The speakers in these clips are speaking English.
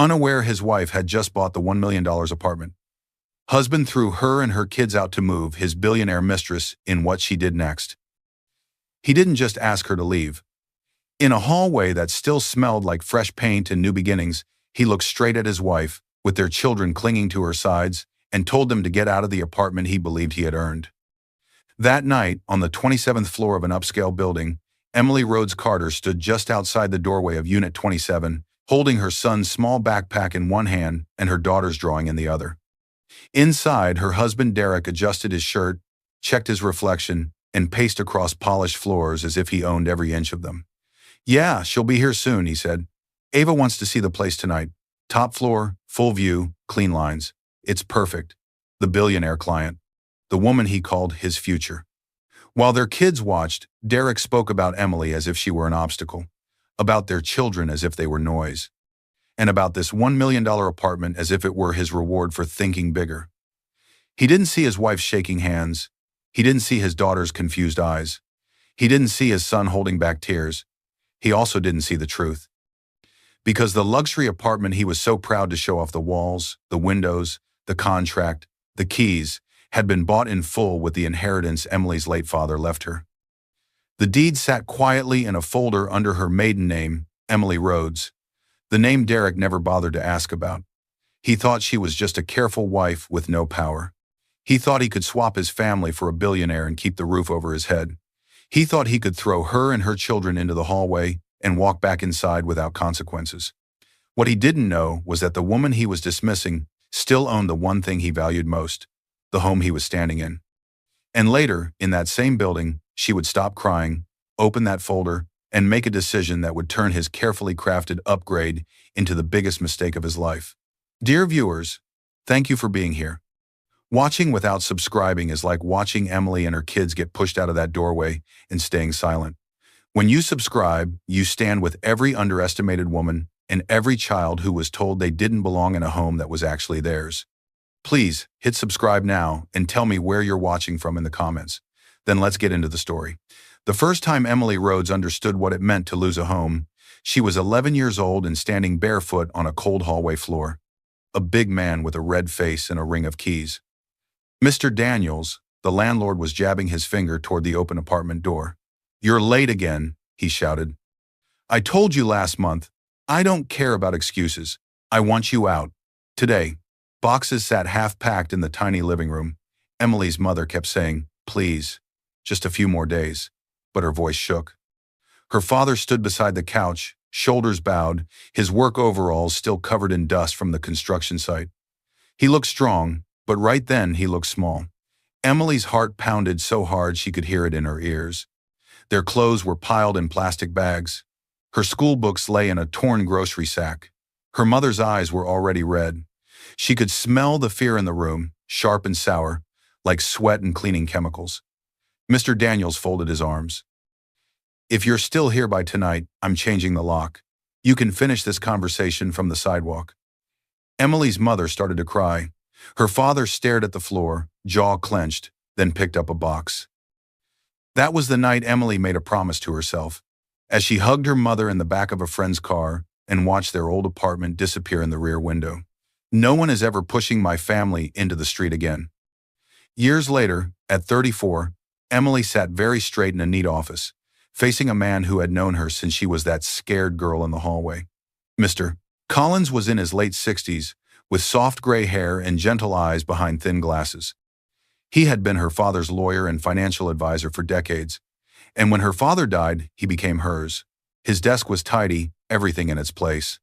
unaware his wife had just bought the $1 million apartment. Husband threw her and her kids out to move his billionaire mistress in what she did next. He didn't just ask her to leave. In a hallway that still smelled like fresh paint and new beginnings, he looked straight at his wife, with their children clinging to her sides, and told them to get out of the apartment he believed he had earned. That night, on the 27th floor of an upscale building, Emily Rhodes Carter stood just outside the doorway of Unit 27, holding her son's small backpack in one hand and her daughter's drawing in the other. Inside, her husband Derek adjusted his shirt, checked his reflection, and paced across polished floors as if he owned every inch of them. "Yeah, she'll be here soon," he said. "Ava wants to see the place tonight. Top floor, full view, clean lines. It's perfect." The billionaire client. The woman he called his future. While their kids watched, Derek spoke about Emily as if she were an obstacle, about their children as if they were noise, and about this $1 million apartment as if it were his reward for thinking bigger. He didn't see his wife shaking hands. He didn't see his daughter's confused eyes. He didn't see his son holding back tears. He also didn't see the truth. Because the luxury apartment he was so proud to show off the walls, the windows, the contract, the keys, had been bought in full with the inheritance Emily's late father left her. The deed sat quietly in a folder under her maiden name, Emily Rhodes, the name Derek never bothered to ask about. He thought she was just a careful wife with no power. He thought he could swap his family for a billionaire and keep the roof over his head. He thought he could throw her and her children into the hallway and walk back inside without consequences. What he didn't know was that the woman he was dismissing still owned the one thing he valued most, the home he was standing in. And later, in that same building, she would stop crying, open that folder, and make a decision that would turn his carefully crafted upgrade into the biggest mistake of his life. Dear viewers, thank you for being here. Watching without subscribing is like watching Emily and her kids get pushed out of that doorway and staying silent. When you subscribe, you stand with every underestimated woman and every child who was told they didn't belong in a home that was actually theirs. Please hit subscribe now and tell me where you're watching from in the comments. Then let's get into the story. The first time Emily Rhodes understood what it meant to lose a home, she was 11 years old and standing barefoot on a cold hallway floor. A big man with a red face and a ring of keys. Mr. Daniels, the landlord, was jabbing his finger toward the open apartment door. "You're late again," he shouted. "I told you last month. I don't care about excuses. I want you out. Today." Boxes sat half-packed in the tiny living room. Emily's mother kept saying, "Please, just a few more days," but her voice shook. Her father stood beside the couch, shoulders bowed, his work overalls still covered in dust from the construction site. He looked strong, but right then he looked small. Emily's heart pounded so hard she could hear it in her ears. Their clothes were piled in plastic bags. Her school books lay in a torn grocery sack. Her mother's eyes were already red. She could smell the fear in the room, sharp and sour, like sweat and cleaning chemicals. Mr. Daniels folded his arms. "If you're still here by tonight, I'm changing the lock. You can finish this conversation from the sidewalk." Emily's mother started to cry. Her father stared at the floor, jaw clenched, then picked up a box. That was the night Emily made a promise to herself, as she hugged her mother in the back of a friend's car and watched their old apartment disappear in the rear window. "No one is ever pushing my family into the street again." Years later, at 34, Emily sat very straight in a neat office, facing a man who had known her since she was that scared girl in the hallway. Mr. Collins was in his late 60s, with soft gray hair and gentle eyes behind thin glasses. He had been her father's lawyer and financial advisor for decades, and when her father died, he became hers. His desk was tidy, everything in its place.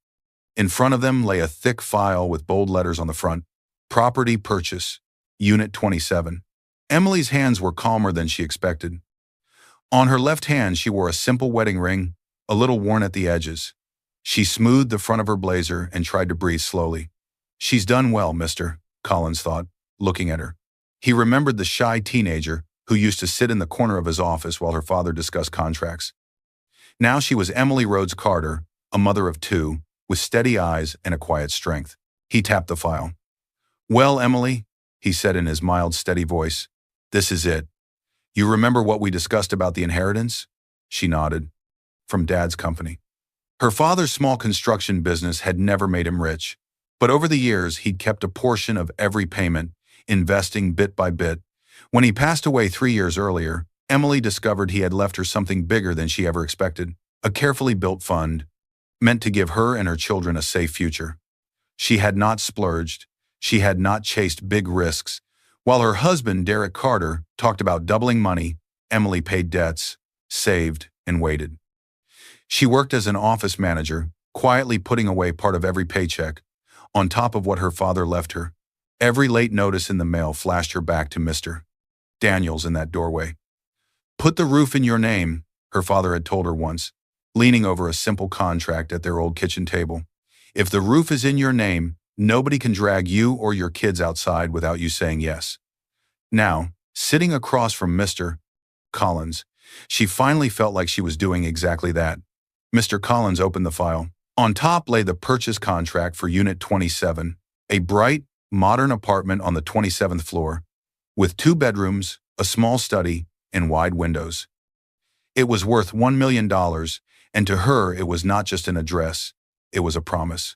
In front of them lay a thick file with bold letters on the front, "Property Purchase, Unit 27. Emily's hands were calmer than she expected. On her left hand she wore a simple wedding ring, a little worn at the edges. She smoothed the front of her blazer and tried to breathe slowly. "She's done well, mister," Collins thought, looking at her. He remembered the shy teenager who used to sit in the corner of his office while her father discussed contracts. Now she was Emily Rhodes Carter, a mother of two, with steady eyes and a quiet strength. He tapped the file. "Well, Emily," he said in his mild, steady voice, "this is it. You remember what we discussed about the inheritance?" She nodded. "From Dad's company." Her father's small construction business had never made him rich, but over the years he'd kept a portion of every payment, investing bit by bit. When he passed away 3 years earlier, Emily discovered he had left her something bigger than she ever expected, a carefully built fund, meant to give her and her children a safe future. She had not splurged, she had not chased big risks. While her husband, Derek Carter, talked about doubling money, Emily paid debts, saved, and waited. She worked as an office manager, quietly putting away part of every paycheck, on top of what her father left her. Every late notice in the mail flashed her back to Mr. Daniels in that doorway. "Put the roof in your name," her father had told her once, leaning over a simple contract at their old kitchen table. "If the roof is in your name, nobody can drag you or your kids outside without you saying yes." Now, sitting across from Mr. Collins, she finally felt like she was doing exactly that. Mr. Collins opened the file. On top lay the purchase contract for Unit 27, a bright, modern apartment on the 27th floor, with 2 bedrooms, a small study, and wide windows. It was worth $1 million, and to her it was not just an address, it was a promise.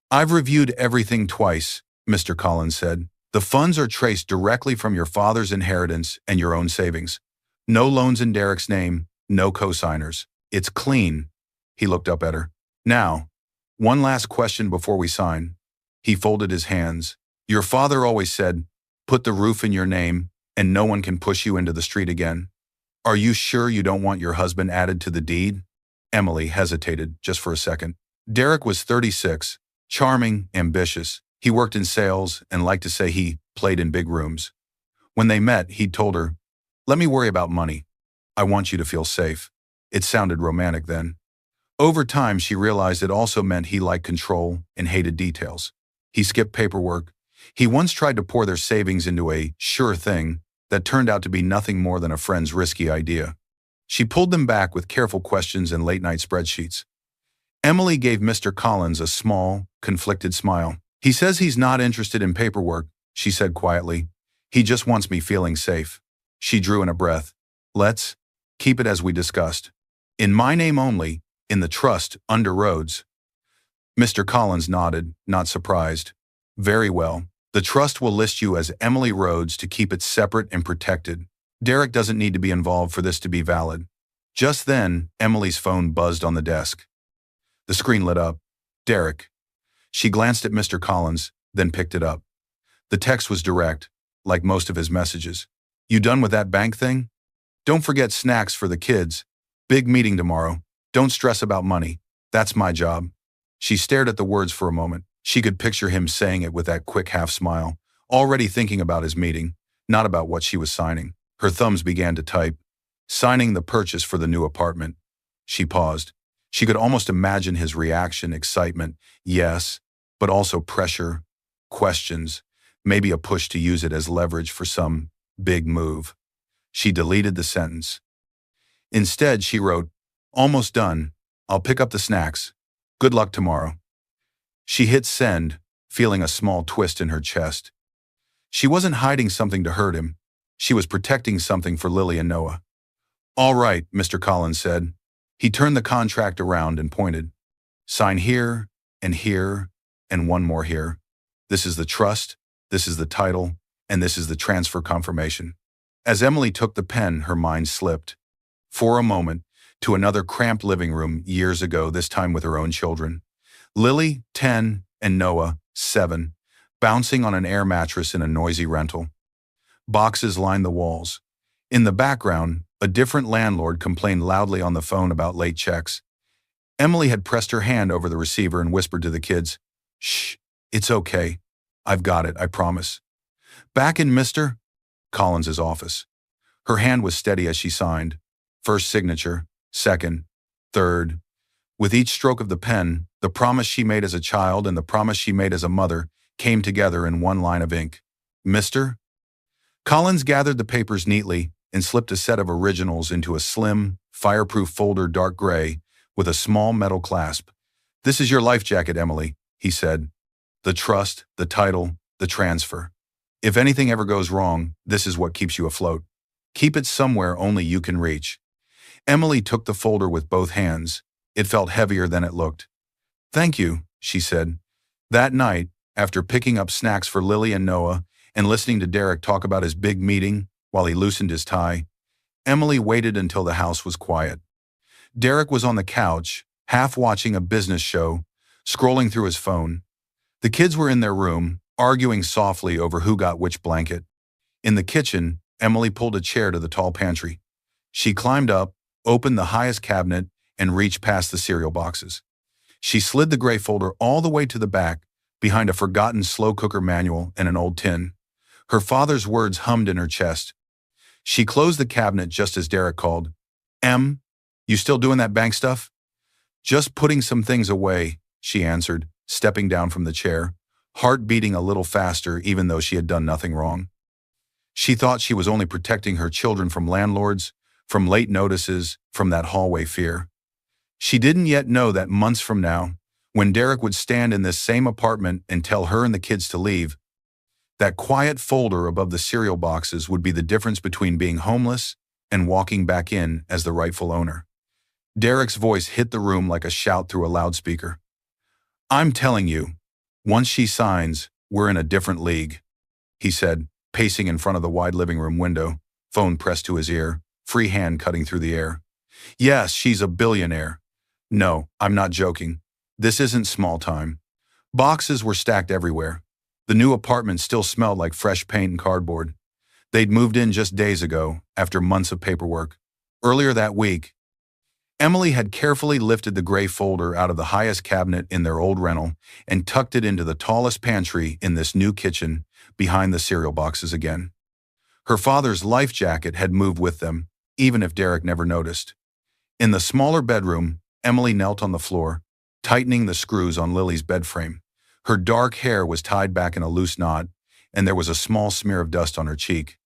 "I've reviewed everything twice," Mr. Collins said. "The funds are traced directly from your father's inheritance and your own savings. No loans in Derek's name, no co-signers. It's clean." He looked up at her. "Now, one last question before we sign." He folded his hands. "Your father always said, 'Put the roof in your name, and no one can push you into the street again.' Are you sure you don't want your husband added to the deed?" Emily hesitated just for a second. Derek was 36, charming, ambitious. He worked in sales and liked to say he played in big rooms. When they met, he'd told her, "Let me worry about money. I want you to feel safe." It sounded romantic then. Over time, she realized it also meant he liked control and hated details. He skipped paperwork. He once tried to pour their savings into a sure thing that turned out to be nothing more than a friend's risky idea. She pulled them back with careful questions and late-night spreadsheets. Emily gave Mr. Collins a small, conflicted smile. "He says he's not interested in paperwork," she said quietly. "He just wants me feeling safe." She drew in a breath. "Let's keep it as we discussed. In my name only, in the trust, under Rhodes." Mr. Collins nodded, not surprised. "Very well. The trust will list you as Emily Rhodes to keep it separate and protected. Derek doesn't need to be involved for this to be valid." Just then, Emily's phone buzzed on the desk. The screen lit up. "Derek." She glanced at Mr. Collins, then picked it up. The text was direct, like most of his messages. "You done with that bank thing? Don't forget snacks for the kids. Big meeting tomorrow. Don't stress about money. That's my job." She stared at the words for a moment. She could picture him saying it with that quick half smile, already thinking about his meeting, not about what she was signing. Her thumbs began to type. Signing the purchase for the new apartment. She paused. She could almost imagine his reaction, excitement, yes, but also pressure, questions, maybe a push to use it as leverage for some big move. She deleted the sentence. Instead, she wrote, "Almost done. I'll pick up the snacks. Good luck tomorrow." She hit send, feeling a small twist in her chest. She wasn't hiding something to hurt him. She was protecting something for Lily and Noah. "All right," Mr. Collins said. He turned the contract around and pointed. "Sign here, and one more here. This is the trust, this is the title, and this is the transfer confirmation." As Emily took the pen, her mind slipped, for a moment, to another cramped living room years ago, this time with her own children. Lily, 10, and Noah, 7, bouncing on an air mattress in a noisy rental. Boxes lined the walls. In the background, a different landlord complained loudly on the phone about late checks. Emily had pressed her hand over the receiver and whispered to the kids, "Shh, it's okay. I've got it, I promise." Back in Mr. Collins's office, her hand was steady as she signed. First signature, second, third. With each stroke of the pen, the promise she made as a child and the promise she made as a mother came together in one line of ink. "Mr. Collins gathered the papers neatly and slipped a set of originals into a slim, fireproof folder, dark gray, with a small metal clasp. "This is your life jacket, Emily," he said. "The trust, the title, the transfer. If anything ever goes wrong, this is what keeps you afloat. Keep it somewhere only you can reach." Emily took the folder with both hands. It felt heavier than it looked. "Thank you," she said. That night, after picking up snacks for Lily and Noah and listening to Derek talk about his big meeting while he loosened his tie, Emily waited until the house was quiet. Derek was on the couch, half watching a business show, scrolling through his phone. The kids were in their room, arguing softly over who got which blanket. In the kitchen, Emily pulled a chair to the tall pantry. She climbed up, opened the highest cabinet, and reached past the cereal boxes. She slid the gray folder all the way to the back, behind a forgotten slow cooker manual and an old tin. Her father's words hummed in her chest. She closed the cabinet just as Derek called. "Em, you still doing that bank stuff?" "Just putting some things away," she answered, stepping down from the chair, heart beating a little faster even though she had done nothing wrong. She thought she was only protecting her children from landlords, from late notices, from that hallway fear. She didn't yet know that months from now, when Derek would stand in this same apartment and tell her and the kids to leave, that quiet folder above the cereal boxes would be the difference between being homeless and walking back in as the rightful owner. Derek's voice hit the room like a shout through a loudspeaker. "I'm telling you, once she signs, we're in a different league," he said, pacing in front of the wide living room window, phone pressed to his ear, free hand cutting through the air. "Yes, she's a billionaire. No, I'm not joking. This isn't small time." Boxes were stacked everywhere. The new apartment still smelled like fresh paint and cardboard. They'd moved in just days ago, after months of paperwork. Earlier that week, Emily had carefully lifted the gray folder out of the highest cabinet in their old rental and tucked it into the tallest pantry in this new kitchen, behind the cereal boxes again. Her father's life jacket had moved with them, even if Derek never noticed. In the smaller bedroom, Emily knelt on the floor, tightening the screws on Lily's bed frame. Her dark hair was tied back in a loose knot, and there was a small smear of dust on her cheek.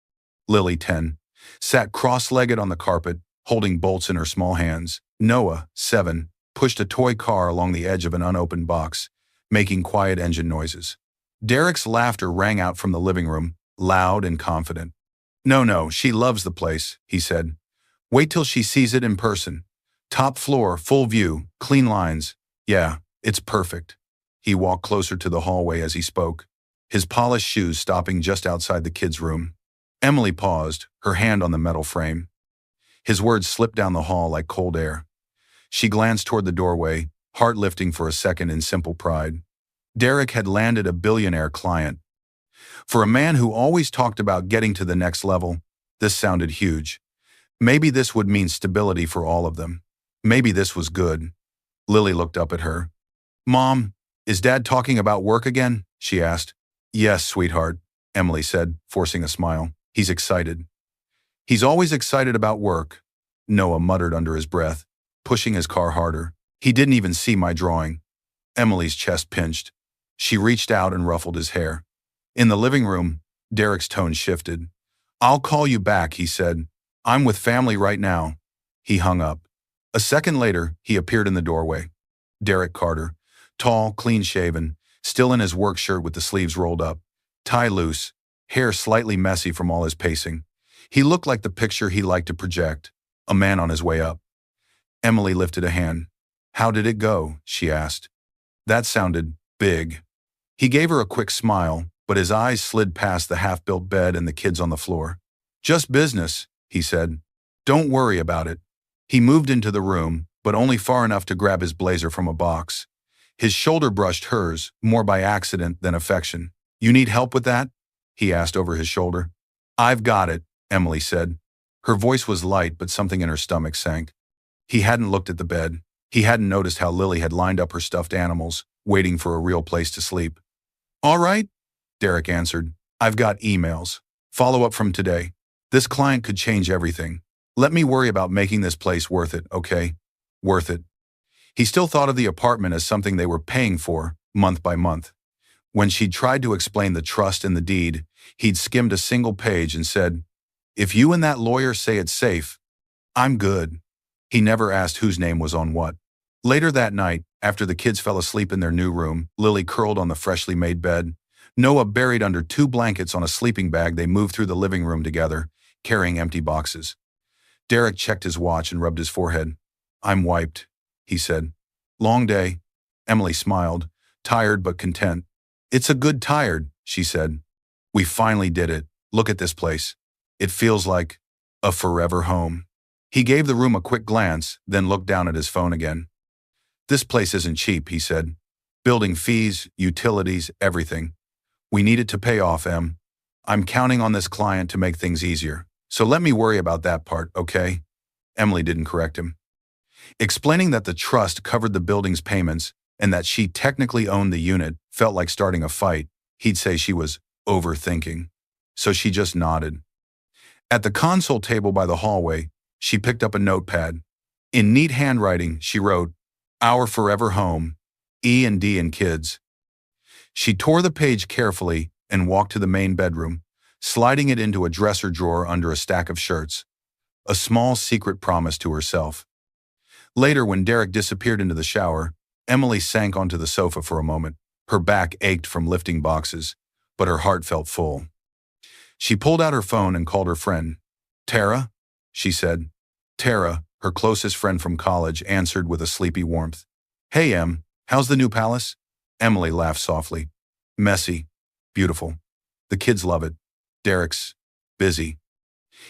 Lily, 10, sat cross-legged on the carpet, holding bolts in her small hands. Noah, 7, pushed a toy car along the edge of an unopened box, making quiet engine noises. Derek's laughter rang out from the living room, loud and confident. No, she loves the place," he said. "Wait till she sees it in person. Top floor, full view, clean lines. Yeah, it's perfect." He walked closer to the hallway as he spoke, his polished shoes stopping just outside the kids' room. Emily paused, her hand on the metal frame. His words slipped down the hall like cold air. She glanced toward the doorway, heart lifting for a second in simple pride. Derek had landed a billionaire client. For a man who always talked about getting to the next level, this sounded huge. Maybe this would mean stability for all of them. Maybe this was good. Lily looked up at her. "Mom, is Dad talking about work again?" she asked. "Yes, sweetheart," Emily said, forcing a smile. "He's excited." "He's always excited about work," Noah muttered under his breath, pushing his car harder. "He didn't even see my drawing." Emily's chest pinched. She reached out and ruffled his hair. In the living room, Derek's tone shifted. "I'll call you back," he said. "I'm with family right now." He hung up. A second later, he appeared in the doorway. Derek Carter, tall, clean-shaven, still in his work shirt with the sleeves rolled up, tie loose, hair slightly messy from all his pacing. He looked like the picture he liked to project, a man on his way up. Emily lifted a hand. "How did it go?" she asked. That sounded big. He gave her a quick smile, but his eyes slid past the half-built bed and the kids on the floor. "Just business," he said. "Don't worry about it." He moved into the room, but only far enough to grab his blazer from a box. His shoulder brushed hers, more by accident than affection. "You need help with that?" he asked over his shoulder. "I've got it," Emily said. Her voice was light, but something in her stomach sank. He hadn't looked at the bed. He hadn't noticed how Lily had lined up her stuffed animals, waiting for a real place to sleep. "All right," Derek answered. "I've got emails. Follow up from today. This client could change everything. Let me worry about making this place worth it, okay? Worth it." He still thought of the apartment as something they were paying for, month by month. When she'd tried to explain the trust in the deed, he'd skimmed a single page and said, "If you and that lawyer say it's safe, I'm good." He never asked whose name was on what. Later that night, after the kids fell asleep in their new room, Lily curled on the freshly made bed, Noah buried under 2 blankets on a sleeping bag, they moved through the living room together, carrying empty boxes. Derek checked his watch and rubbed his forehead. "I'm wiped." he said. Long day. Emily smiled, tired but content. It's a good tired, she said. We finally did it. Look at this place. It feels like a forever home. He gave the room a quick glance, then looked down at his phone again. This place isn't cheap, he said. Building fees, utilities, everything. We need it to pay off, Em. I'm counting on this client to make things easier. So let me worry about that part, okay? Emily didn't correct him. Explaining that the trust covered the building's payments and that she technically owned the unit felt like starting a fight. He'd say she was overthinking. So she just nodded. At the console table by the hallway, she picked up a notepad. In neat handwriting, she wrote, Our forever home, E&D and kids. She tore the page carefully and walked to the main bedroom, sliding it into a dresser drawer under a stack of shirts. A small secret promise to herself. Later, when Derek disappeared into the shower, Emily sank onto the sofa for a moment. Her back ached from lifting boxes, but her heart felt full. She pulled out her phone and called her friend. Tara? She said. Tara, her closest friend from college, answered with a sleepy warmth. Hey, Em, how's the new palace? Emily laughed softly. Messy. Beautiful. The kids love it. Derek's busy.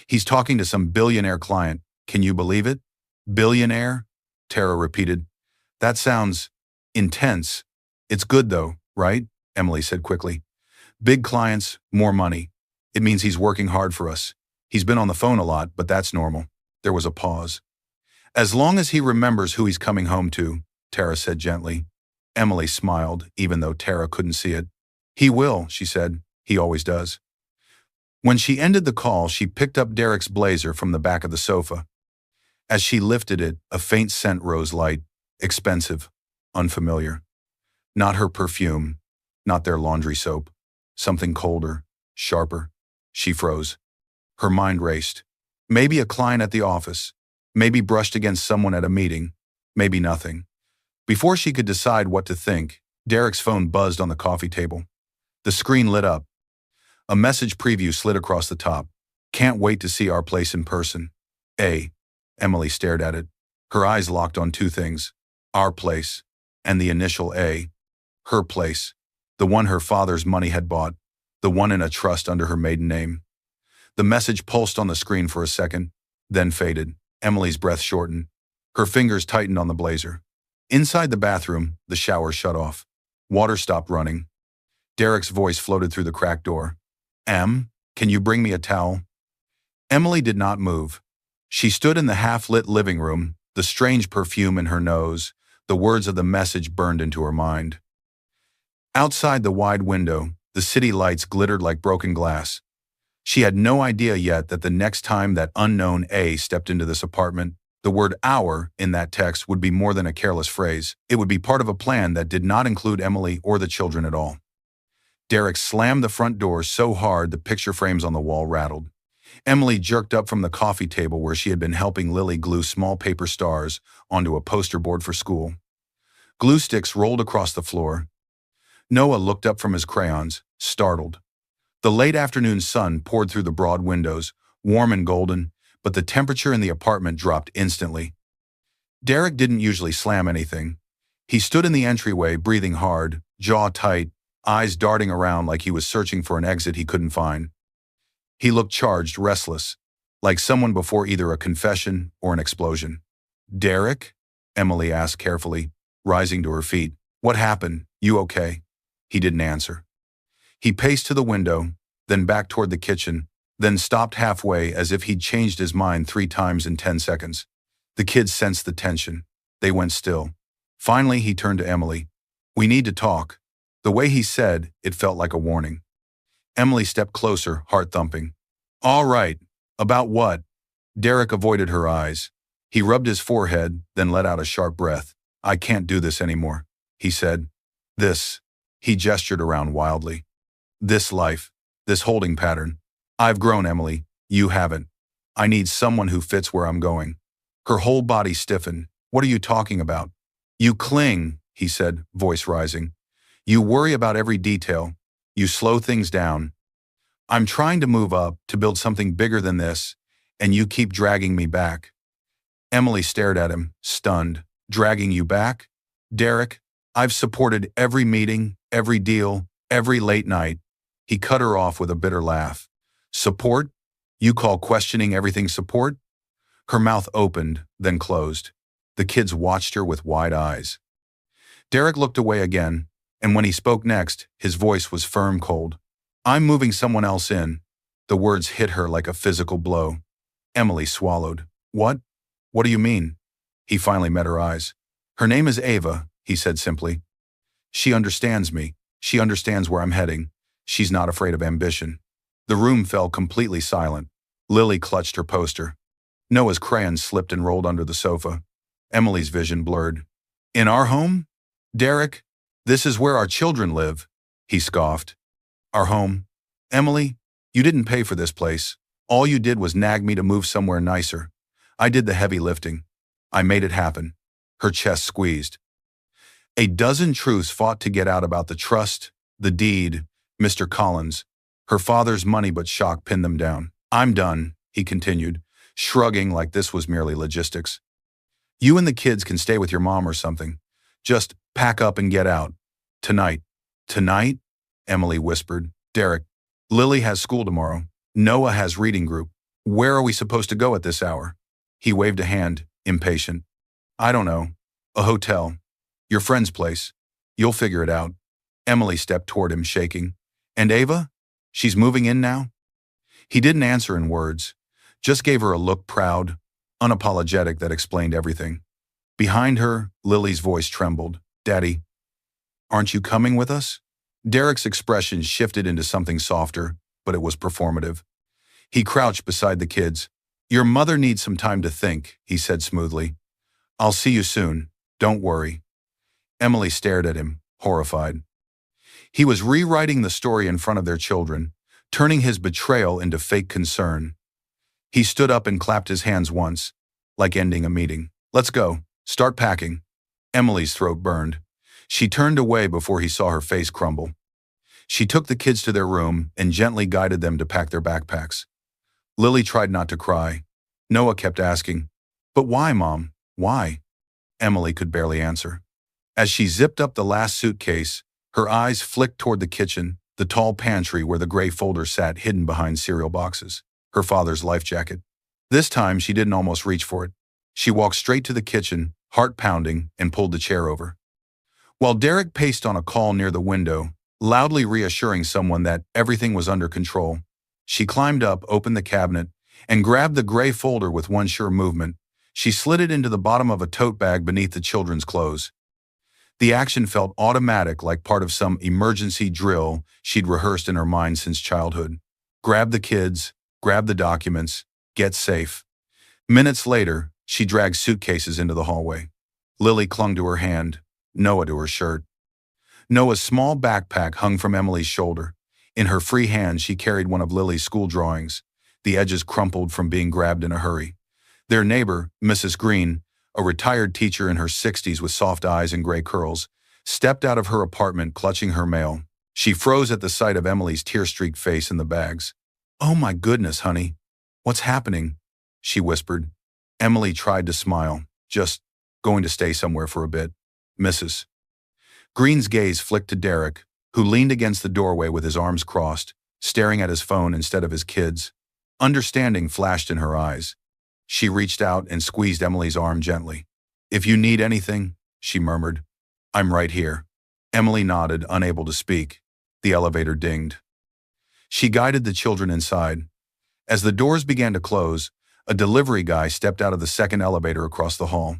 He's talking to some billionaire client. Can you believe it? Billionaire? Tara repeated. That sounds intense. It's good though, right? Emily said quickly. Big clients, more money. It means he's working hard for us. He's been on the phone a lot, but that's normal. There was a pause. As long as he remembers who he's coming home to, Tara said gently. Emily smiled, even though Tara couldn't see it. He will, she said. He always does. When she ended the call, she picked up Derek's blazer from the back of the sofa. As she lifted it, a faint scent rose light, expensive, unfamiliar. Not her perfume, not their laundry soap. Something colder, sharper. She froze. Her mind raced. Maybe a client at the office. Maybe brushed against someone at a meeting. Maybe nothing. Before she could decide what to think, Derek's phone buzzed on the coffee table. The screen lit up. A message preview slid across the top. Can't wait to see our place in person. Emily stared at it. Her eyes locked on two things. Our place, and the initial A. Her place. The one her father's money had bought. The one in a trust under her maiden name. The message pulsed on the screen for a second, then faded. Emily's breath shortened. Her fingers tightened on the blazer. Inside the bathroom, the shower shut off. Water stopped running. Derek's voice floated through the cracked door. Em, can you bring me a towel? Emily did not move. She stood in the half-lit living room, the strange perfume in her nose. The words of the message burned into her mind. Outside the wide window, the city lights glittered like broken glass. She had no idea yet that the next time that unknown A stepped into this apartment, the word our in that text would be more than a careless phrase. It would be part of a plan that did not include Emily or the children at all. Derek slammed the front door so hard the picture frames on the wall rattled. Emily jerked up from the coffee table where she had been helping Lily glue small paper stars onto a poster board for school. Glue sticks rolled across the floor. Noah looked up from his crayons, startled. The late afternoon sun poured through the broad windows, warm and golden, but the temperature in the apartment dropped instantly. Derek didn't usually slam anything. He stood in the entryway, breathing hard, jaw tight, eyes darting around like he was searching for an exit he couldn't find. He looked charged, restless, like someone before either a confession or an explosion. Derek? Emily asked carefully, rising to her feet. What happened? You okay? He didn't answer. He paced to the window, then back toward the kitchen, then stopped halfway as if he'd changed his mind 3 times in 10 seconds. The kids sensed the tension. They went still. Finally, he turned to Emily. We need to talk. The way he said, it felt like a warning. Emily stepped closer, heart thumping. All right. About what? Derek avoided her eyes. He rubbed his forehead, then let out a sharp breath. I can't do this anymore, he said. This. He gestured around wildly. This life. This holding pattern. I've grown, Emily. You haven't. I need someone who fits where I'm going. Her whole body stiffened. What are you talking about? You cling, he said, voice rising. You worry about every detail. You slow things down. I'm trying to move up, to build something bigger than this, and you keep dragging me back. Emily stared at him, stunned. Dragging you back? Derek, I've supported every meeting, every deal, every late night. He cut her off with a bitter laugh. Support? You call questioning everything support? Her mouth opened, then closed. The kids watched her with wide eyes. Derek looked away again, and when he spoke next, his voice was firm cold. I'm moving someone else in. The words hit her like a physical blow. Emily swallowed. What? What do you mean? He finally met her eyes. Her name is Ava, he said simply. She understands me. She understands where I'm heading. She's not afraid of ambition. The room fell completely silent. Lily clutched her poster. Noah's crayon slipped and rolled under the sofa. Emily's vision blurred. In our home? Derek, this is where our children live, he scoffed. Our home? Emily, you didn't pay for this place. All you did was nag me to move somewhere nicer. I did the heavy lifting. I made it happen. Her chest squeezed. A dozen truths fought to get out about the trust, the deed, Mr. Collins. Her father's money but shock pinned them down. I'm done, he continued, shrugging like this was merely logistics. You and the kids can stay with your mom or something. Just pack up and get out. Tonight. Tonight? Emily whispered. Derek, Lily has school tomorrow. Noah has reading group. Where are we supposed to go at this hour? He waved a hand, impatient. I don't know. A hotel. Your friend's place. You'll figure it out. Emily stepped toward him, shaking. And Ava? She's moving in now? He didn't answer in words, just gave her a look proud, unapologetic that explained everything. Behind her, Lily's voice trembled. Daddy, aren't you coming with us? Derek's expression shifted into something softer, but it was performative. He crouched beside the kids. Your mother needs some time to think, he said smoothly. I'll see you soon. Don't worry. Emily stared at him, horrified. He was rewriting the story in front of their children, turning his betrayal into fake concern. He stood up and clapped his hands once, like ending a meeting. Let's go. Start packing. Emily's throat burned. She turned away before he saw her face crumble. She took the kids to their room and gently guided them to pack their backpacks. Lily tried not to cry. Noah kept asking, But why, Mom? Why? Emily could barely answer. As she zipped up the last suitcase, her eyes flicked toward the kitchen, the tall pantry where the gray folder sat hidden behind cereal boxes, her father's life jacket. This time she didn't almost reach for it. She walked straight to the kitchen, heart pounding, and pulled the chair over. While Derek paced on a call near the window, loudly reassuring someone that everything was under control, she climbed up, opened the cabinet, and grabbed the gray folder with one sure movement. She slid it into the bottom of a tote bag beneath the children's clothes. The action felt automatic, like part of some emergency drill she'd rehearsed in her mind since childhood. Grab the kids, grab the documents, get safe. Minutes later, she dragged suitcases into the hallway. Lily clung to her hand, Noah to her shirt. Noah's small backpack hung from Emily's shoulder. In her free hand, she carried one of Lily's school drawings, the edges crumpled from being grabbed in a hurry. Their neighbor, Mrs. Green, a retired teacher in her 60s with soft eyes and gray curls, stepped out of her apartment clutching her mail. She froze at the sight of Emily's tear-streaked face in the bags. Oh my goodness, honey. What's happening? She whispered. Emily tried to smile. Just going to stay somewhere for a bit. Mrs. Green's gaze flicked to Derek, who leaned against the doorway with his arms crossed, staring at his phone instead of his kids. Understanding flashed in her eyes. She reached out and squeezed Emily's arm gently. If you need anything, she murmured. I'm right here. Emily nodded, unable to speak. The elevator dinged. She guided the children inside. As the doors began to close, a delivery guy stepped out of the second elevator across the hall.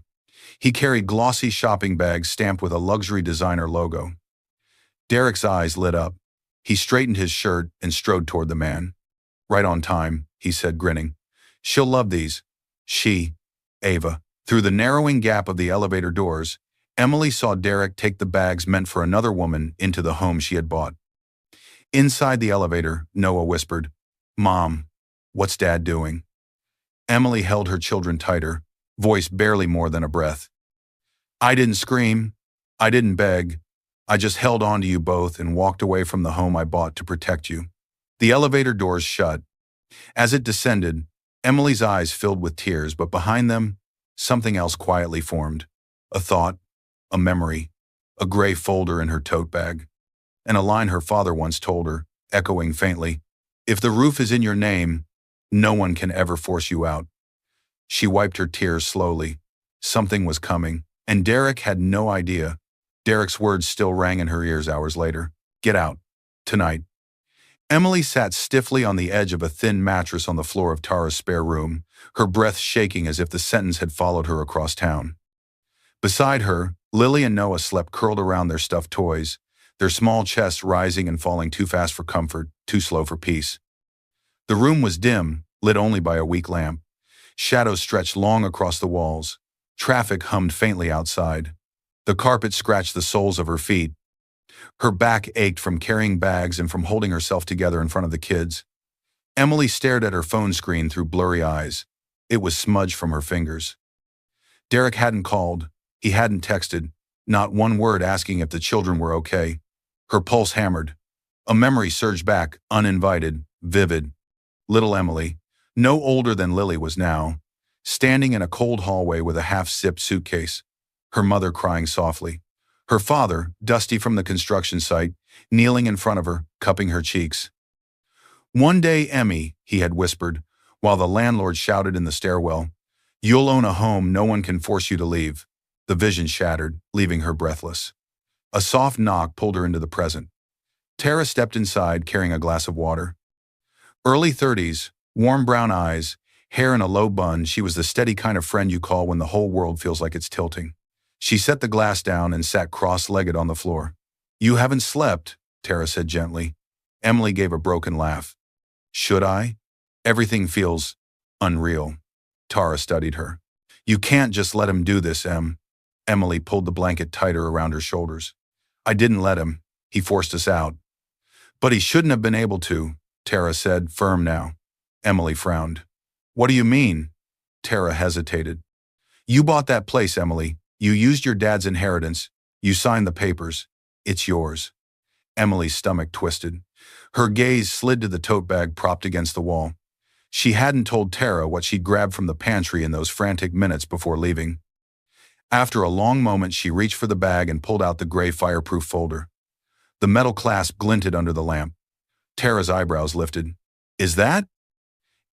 He carried glossy shopping bags stamped with a luxury designer logo. Derek's eyes lit up. He straightened his shirt and strode toward the man. Right on time, he said, grinning. She'll love these. She, Ava. Through the narrowing gap of the elevator doors, Emily saw Derek take the bags meant for another woman into the home she had bought. Inside the elevator, Noah whispered, Mom, what's Dad doing? Emily held her children tighter, voice barely more than a breath. I didn't scream. I didn't beg. I just held on to you both and walked away from the home I bought to protect you. The elevator doors shut. As it descended, Emily's eyes filled with tears, but behind them, something else quietly formed. A thought, a memory, a gray folder in her tote bag, and a line her father once told her, echoing faintly, "If the roof is in your name, no one can ever force you out." She wiped her tears slowly. Something was coming, and Derek had no idea. Derek's words still rang in her ears hours later. "Get out. Tonight." Emily sat stiffly on the edge of a thin mattress on the floor of Tara's spare room, her breath shaking as if the sentence had followed her across town. Beside her, Lily and Noah slept curled around their stuffed toys, their small chests rising and falling too fast for comfort, too slow for peace. The room was dim, lit only by a weak lamp. Shadows stretched long across the walls. Traffic hummed faintly outside. The carpet scratched the soles of her feet. Her back ached from carrying bags and from holding herself together in front of the kids. Emily stared at her phone screen through blurry eyes. It was smudged from her fingers. Derek hadn't called. He hadn't texted. Not one word asking if the children were okay. Her pulse hammered. A memory surged back, uninvited, vivid. Little Emily, no older than Lily was now, standing in a cold hallway with a half-zipped suitcase, her mother crying softly. Her father, dusty from the construction site, kneeling in front of her, cupping her cheeks. "One day, Emmy," he had whispered, while the landlord shouted in the stairwell, "You'll own a home no one can force you to leave." The vision shattered, leaving her breathless. A soft knock pulled her into the present. Tara stepped inside, carrying a glass of water. Early 30s, warm brown eyes, hair in a low bun, she was the steady kind of friend you call when the whole world feels like it's tilting. She set the glass down and sat cross-legged on the floor. "You haven't slept," Tara said gently. Emily gave a broken laugh. "Should I? Everything feels unreal." Tara studied her. "You can't just let him do this, Em." Emily pulled the blanket tighter around her shoulders. "I didn't let him. He forced us out." "But he shouldn't have been able to," Tara said, firm now. Emily frowned. "What do you mean?" Tara hesitated. "You bought that place, Emily. You used your dad's inheritance. You signed the papers. It's yours." Emily's stomach twisted. Her gaze slid to the tote bag propped against the wall. She hadn't told Tara what she'd grabbed from the pantry in those frantic minutes before leaving. After a long moment, she reached for the bag and pulled out the gray fireproof folder. The metal clasp glinted under the lamp. Tara's eyebrows lifted. "Is that?"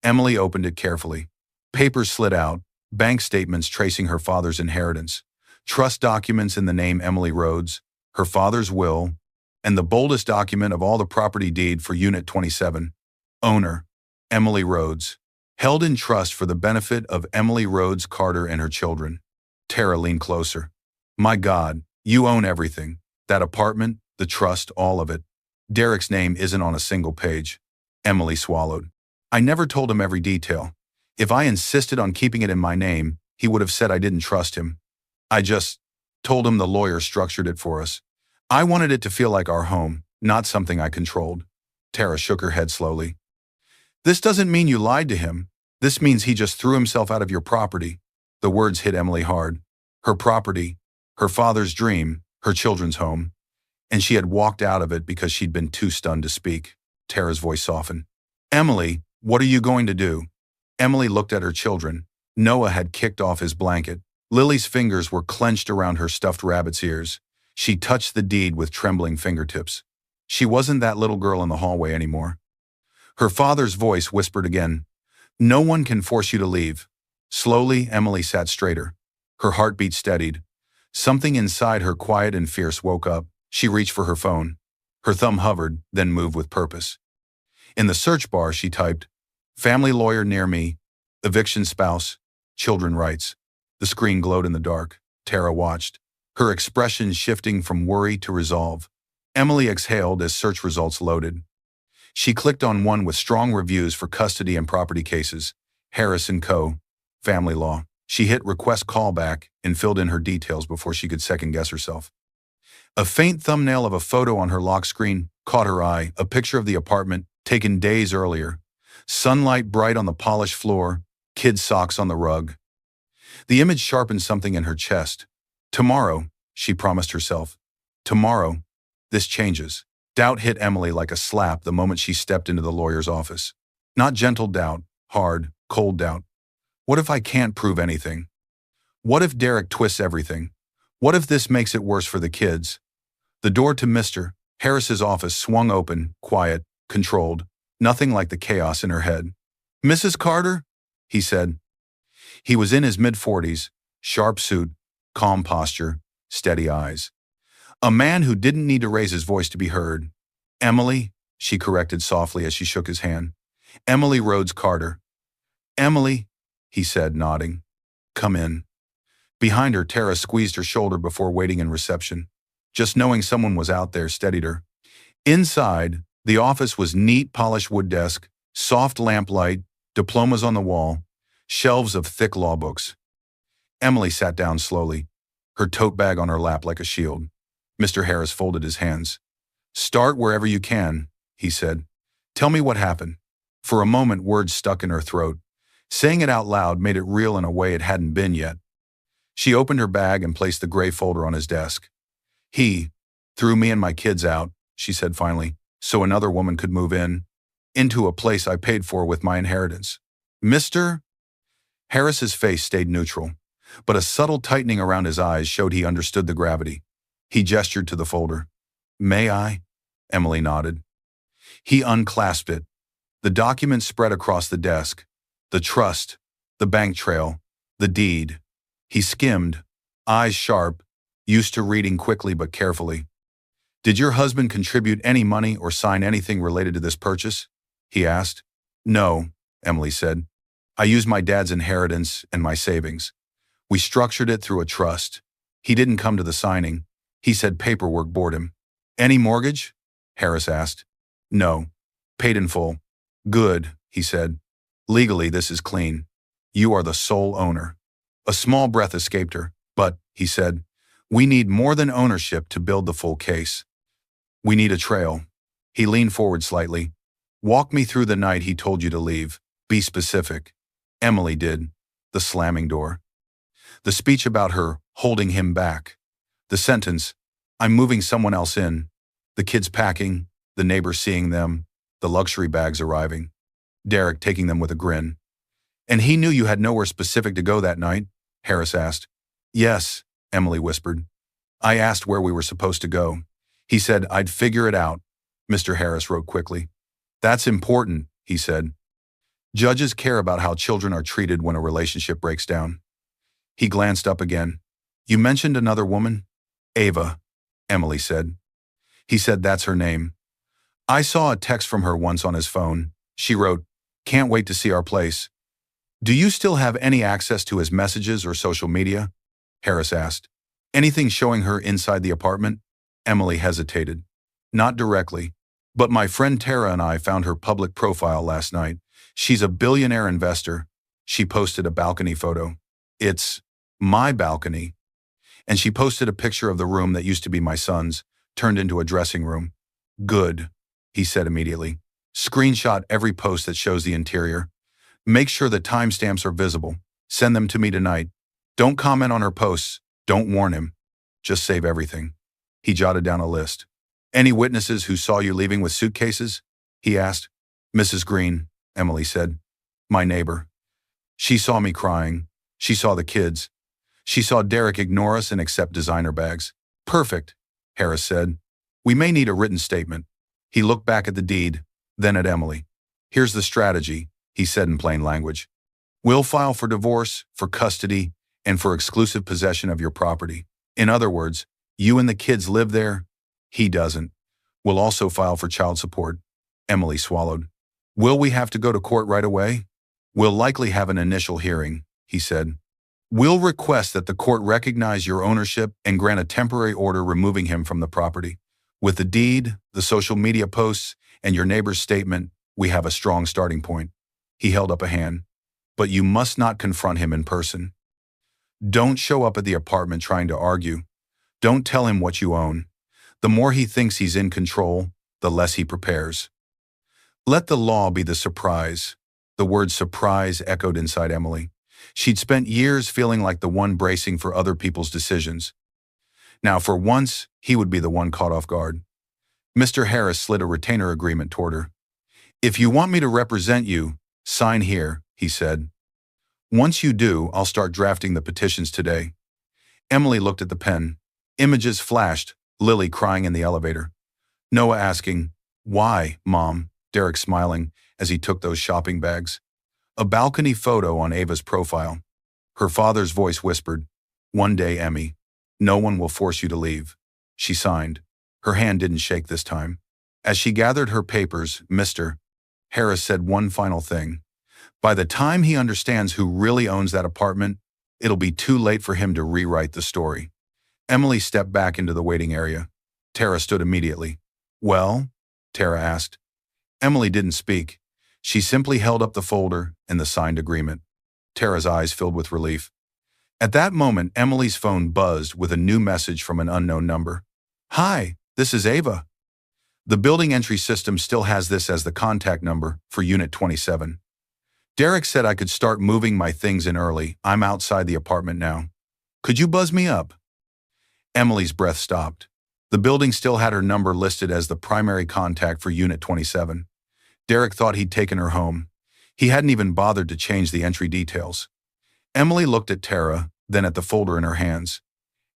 Emily opened it carefully. Papers slid out, bank statements tracing her father's inheritance, trust documents in the name Emily Rhodes, her father's will, and the boldest document of all the property deed for Unit 27. Owner, Emily Rhodes. Held in trust for the benefit of Emily Rhodes Carter and her children. Tara leaned closer. "My God, you own everything. That apartment, the trust, all of it. Derek's name isn't on a single page." Emily swallowed. "I never told him every detail. If I insisted on keeping it in my name, he would have said I didn't trust him. I just told him the lawyer structured it for us. I wanted it to feel like our home, not something I controlled." Tara shook her head slowly. "This doesn't mean you lied to him. This means he just threw himself out of your property." The words hit Emily hard. Her property, her father's dream, her children's home. And she had walked out of it because she'd been too stunned to speak. Tara's voice softened. "Emily, what are you going to do?" Emily looked at her children. Noah had kicked off his blanket. Lily's fingers were clenched around her stuffed rabbit's ears. She touched the deed with trembling fingertips. She wasn't that little girl in the hallway anymore. Her father's voice whispered again, "No one can force you to leave." Slowly, Emily sat straighter. Her heartbeat steadied. Something inside her, quiet and fierce, woke up. She reached for her phone. Her thumb hovered, then moved with purpose. In the search bar, she typed, "Family lawyer near me, eviction spouse, children rights." The screen glowed in the dark. Tara watched, her expression shifting from worry to resolve. Emily exhaled as search results loaded. She clicked on one with strong reviews for custody and property cases, Harris & Co., family law. She hit request callback and filled in her details before she could second-guess herself. A faint thumbnail of a photo on her lock screen caught her eye, a picture of the apartment taken days earlier. Sunlight bright on the polished floor, kids' socks on the rug. The image sharpened something in her chest. Tomorrow, she promised herself. Tomorrow, this changes. Doubt hit Emily like a slap the moment she stepped into the lawyer's office. Not gentle doubt, hard, cold doubt. What if I can't prove anything? What if Derek twists everything? What if this makes it worse for the kids? The door to Mr. Harris's office swung open, quiet, controlled, nothing like the chaos in her head. "Mrs. Carter?" he said. He was in his mid-40s, sharp suit, calm posture, steady eyes. A man who didn't need to raise his voice to be heard. "Emily," she corrected softly as she shook his hand. "Emily Rhodes Carter." "Emily," he said, nodding. "Come in." Behind her, Tara squeezed her shoulder before waiting in reception. Just knowing someone was out there steadied her. Inside, the office was neat, polished wood desk, soft lamplight, diplomas on the wall, shelves of thick law books. Emily sat down slowly, her tote bag on her lap like a shield. Mr. Harris folded his hands. "Start wherever you can," he said. "Tell me what happened." For a moment, words stuck in her throat. Saying it out loud made it real in a way it hadn't been yet. She opened her bag and placed the gray folder on his desk. "He threw me and my kids out," she said finally, "so another woman could move in, into a place I paid for with my inheritance." Mr. Harris's face stayed neutral, but a subtle tightening around his eyes showed he understood the gravity. He gestured to the folder. "May I?" Emily nodded. He unclasped it. The document spread across the desk. The trust, the bank trail, the deed. He skimmed, eyes sharp, used to reading quickly but carefully. "Did your husband contribute any money or sign anything related to this purchase?" he asked. "No," Emily said. "I used my dad's inheritance and my savings. We structured it through a trust. He didn't come to the signing. He said paperwork bored him." "Any mortgage?" Harris asked. "No. Paid in full." "Good," he said. "Legally, this is clean. You are the sole owner." A small breath escaped her, but, he said, "we need more than ownership to build the full case. We need a trail." He leaned forward slightly. "Walk me through the night he told you to leave. Be specific." Emily did. The slamming door. The speech about her holding him back. The sentence, "I'm moving someone else in." The kids packing, the neighbors seeing them, the luxury bags arriving. Derek taking them with a grin. "And he knew you had nowhere specific to go that night?" Harris asked. "Yes," Emily whispered. "I asked where we were supposed to go. He said I'd figure it out." Mr. Harris wrote quickly. "That's important," he said. "Judges care about how children are treated when a relationship breaks down." He glanced up again. "You mentioned another woman?" "Ava," Emily said. He said that's her name. "I saw a text from her once on his phone. She wrote, 'Can't wait to see our place.' Do you still have any access to his messages or social media?" Harris asked. "Anything showing her inside the apartment?" Emily hesitated. "Not directly, but my friend Tara and I found her public profile last night. She's a billionaire investor." She posted a balcony photo. "It's my balcony." And she posted a picture of the room that used to be my son's, turned into a dressing room. "Good," he said immediately. "Screenshot every post that shows the interior. Make sure the timestamps are visible. Send them to me tonight. Don't comment on her posts. Don't warn him. Just save everything." He jotted down a list. "Any witnesses who saw you leaving with suitcases?" he asked. "Mrs. Green," Emily said. "My neighbor. She saw me crying. She saw the kids. She saw Derek ignore us and accept designer bags." "Perfect," Harris said. "We may need a written statement." He looked back at the deed, then at Emily. "Here's the strategy," he said in plain language. "We'll file for divorce, for custody, and for exclusive possession of your property. In other words, you and the kids live there. He doesn't. We'll also file for child support." Emily swallowed. "Will we have to go to court right away?" "We'll likely have an initial hearing," he said. "We'll request that the court recognize your ownership and grant a temporary order removing him from the property. With the deed, the social media posts, and your neighbor's statement, we have a strong starting point." He held up a hand. "But you must not confront him in person. Don't show up at the apartment trying to argue. Don't tell him what you own. The more he thinks he's in control, the less he prepares. Let the law be the surprise." The word surprise echoed inside Emily. She'd spent years feeling like the one bracing for other people's decisions. Now, for once, he would be the one caught off guard. Mr. Harris slid a retainer agreement toward her. "If you want me to represent you, sign here," he said. "Once you do, I'll start drafting the petitions today." Emily looked at the pen. Images flashed, Lily crying in the elevator. Noah asking, "Why, Mom?" Derek smiling as he took those shopping bags. A balcony photo on Ava's profile. Her father's voice whispered, "One day, Emmy. No one will force you to leave." She signed. Her hand didn't shake this time. As she gathered her papers, Mr. Harris said one final thing. By the time he understands who really owns that apartment, it'll be too late for him to rewrite the story. Emily stepped back into the waiting area. Tara stood immediately. "Well?" Tara asked. Emily didn't speak. She simply held up the folder and the signed agreement. Tara's eyes filled with relief. At that moment, Emily's phone buzzed with a new message from an unknown number. "Hi, this is Ava." The building entry system still has this as the contact number for Unit 27. "Derek said I could start moving my things in early. I'm outside the apartment now. Could you buzz me up?" Emily's breath stopped. The building still had her number listed as the primary contact for Unit 27. Derek thought he'd taken her home. He hadn't even bothered to change the entry details. Emily looked at Tara, then at the folder in her hands.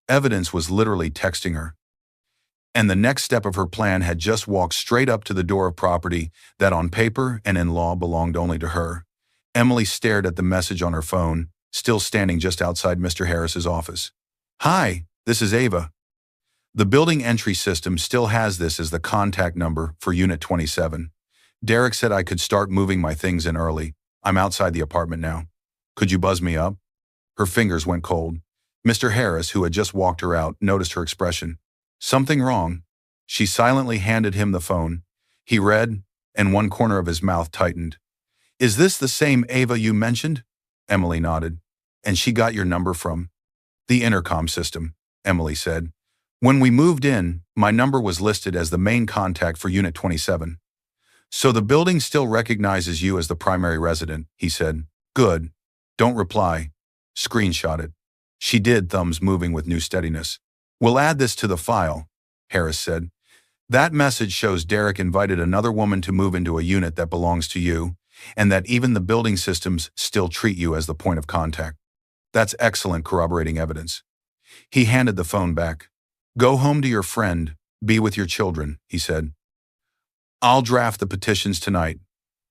Evidence was literally texting her. And the next step of her plan had just walked straight up to the door of property that on paper and in law belonged only to her. Emily stared at the message on her phone, still standing just outside Mr. Harris's office. "Hi, this is Ava." The building entry system still has this as the contact number for Unit 27. "Derek said I could start moving my things in early. I'm outside the apartment now. Could you buzz me up?" Her fingers went cold. Mr. Harris, who had just walked her out, noticed her expression. "Something wrong?" She silently handed him the phone. He read, and one corner of his mouth tightened. "Is this the same Ava you mentioned?" Emily nodded. "And she got your number from?" "The intercom system," Emily said. "When we moved in, my number was listed as the main contact for Unit 27. So the building still recognizes you as the primary resident," he said. "Good. Don't reply. Screenshot it." She did, thumbs moving with new steadiness. "We'll add this to the file," Harris said. "That message shows Derek invited another woman to move into a unit that belongs to you, and that even the building systems still treat you as the point of contact. That's excellent corroborating evidence." He handed the phone back. "Go home to your friend, be with your children," he said. "I'll draft the petitions tonight,"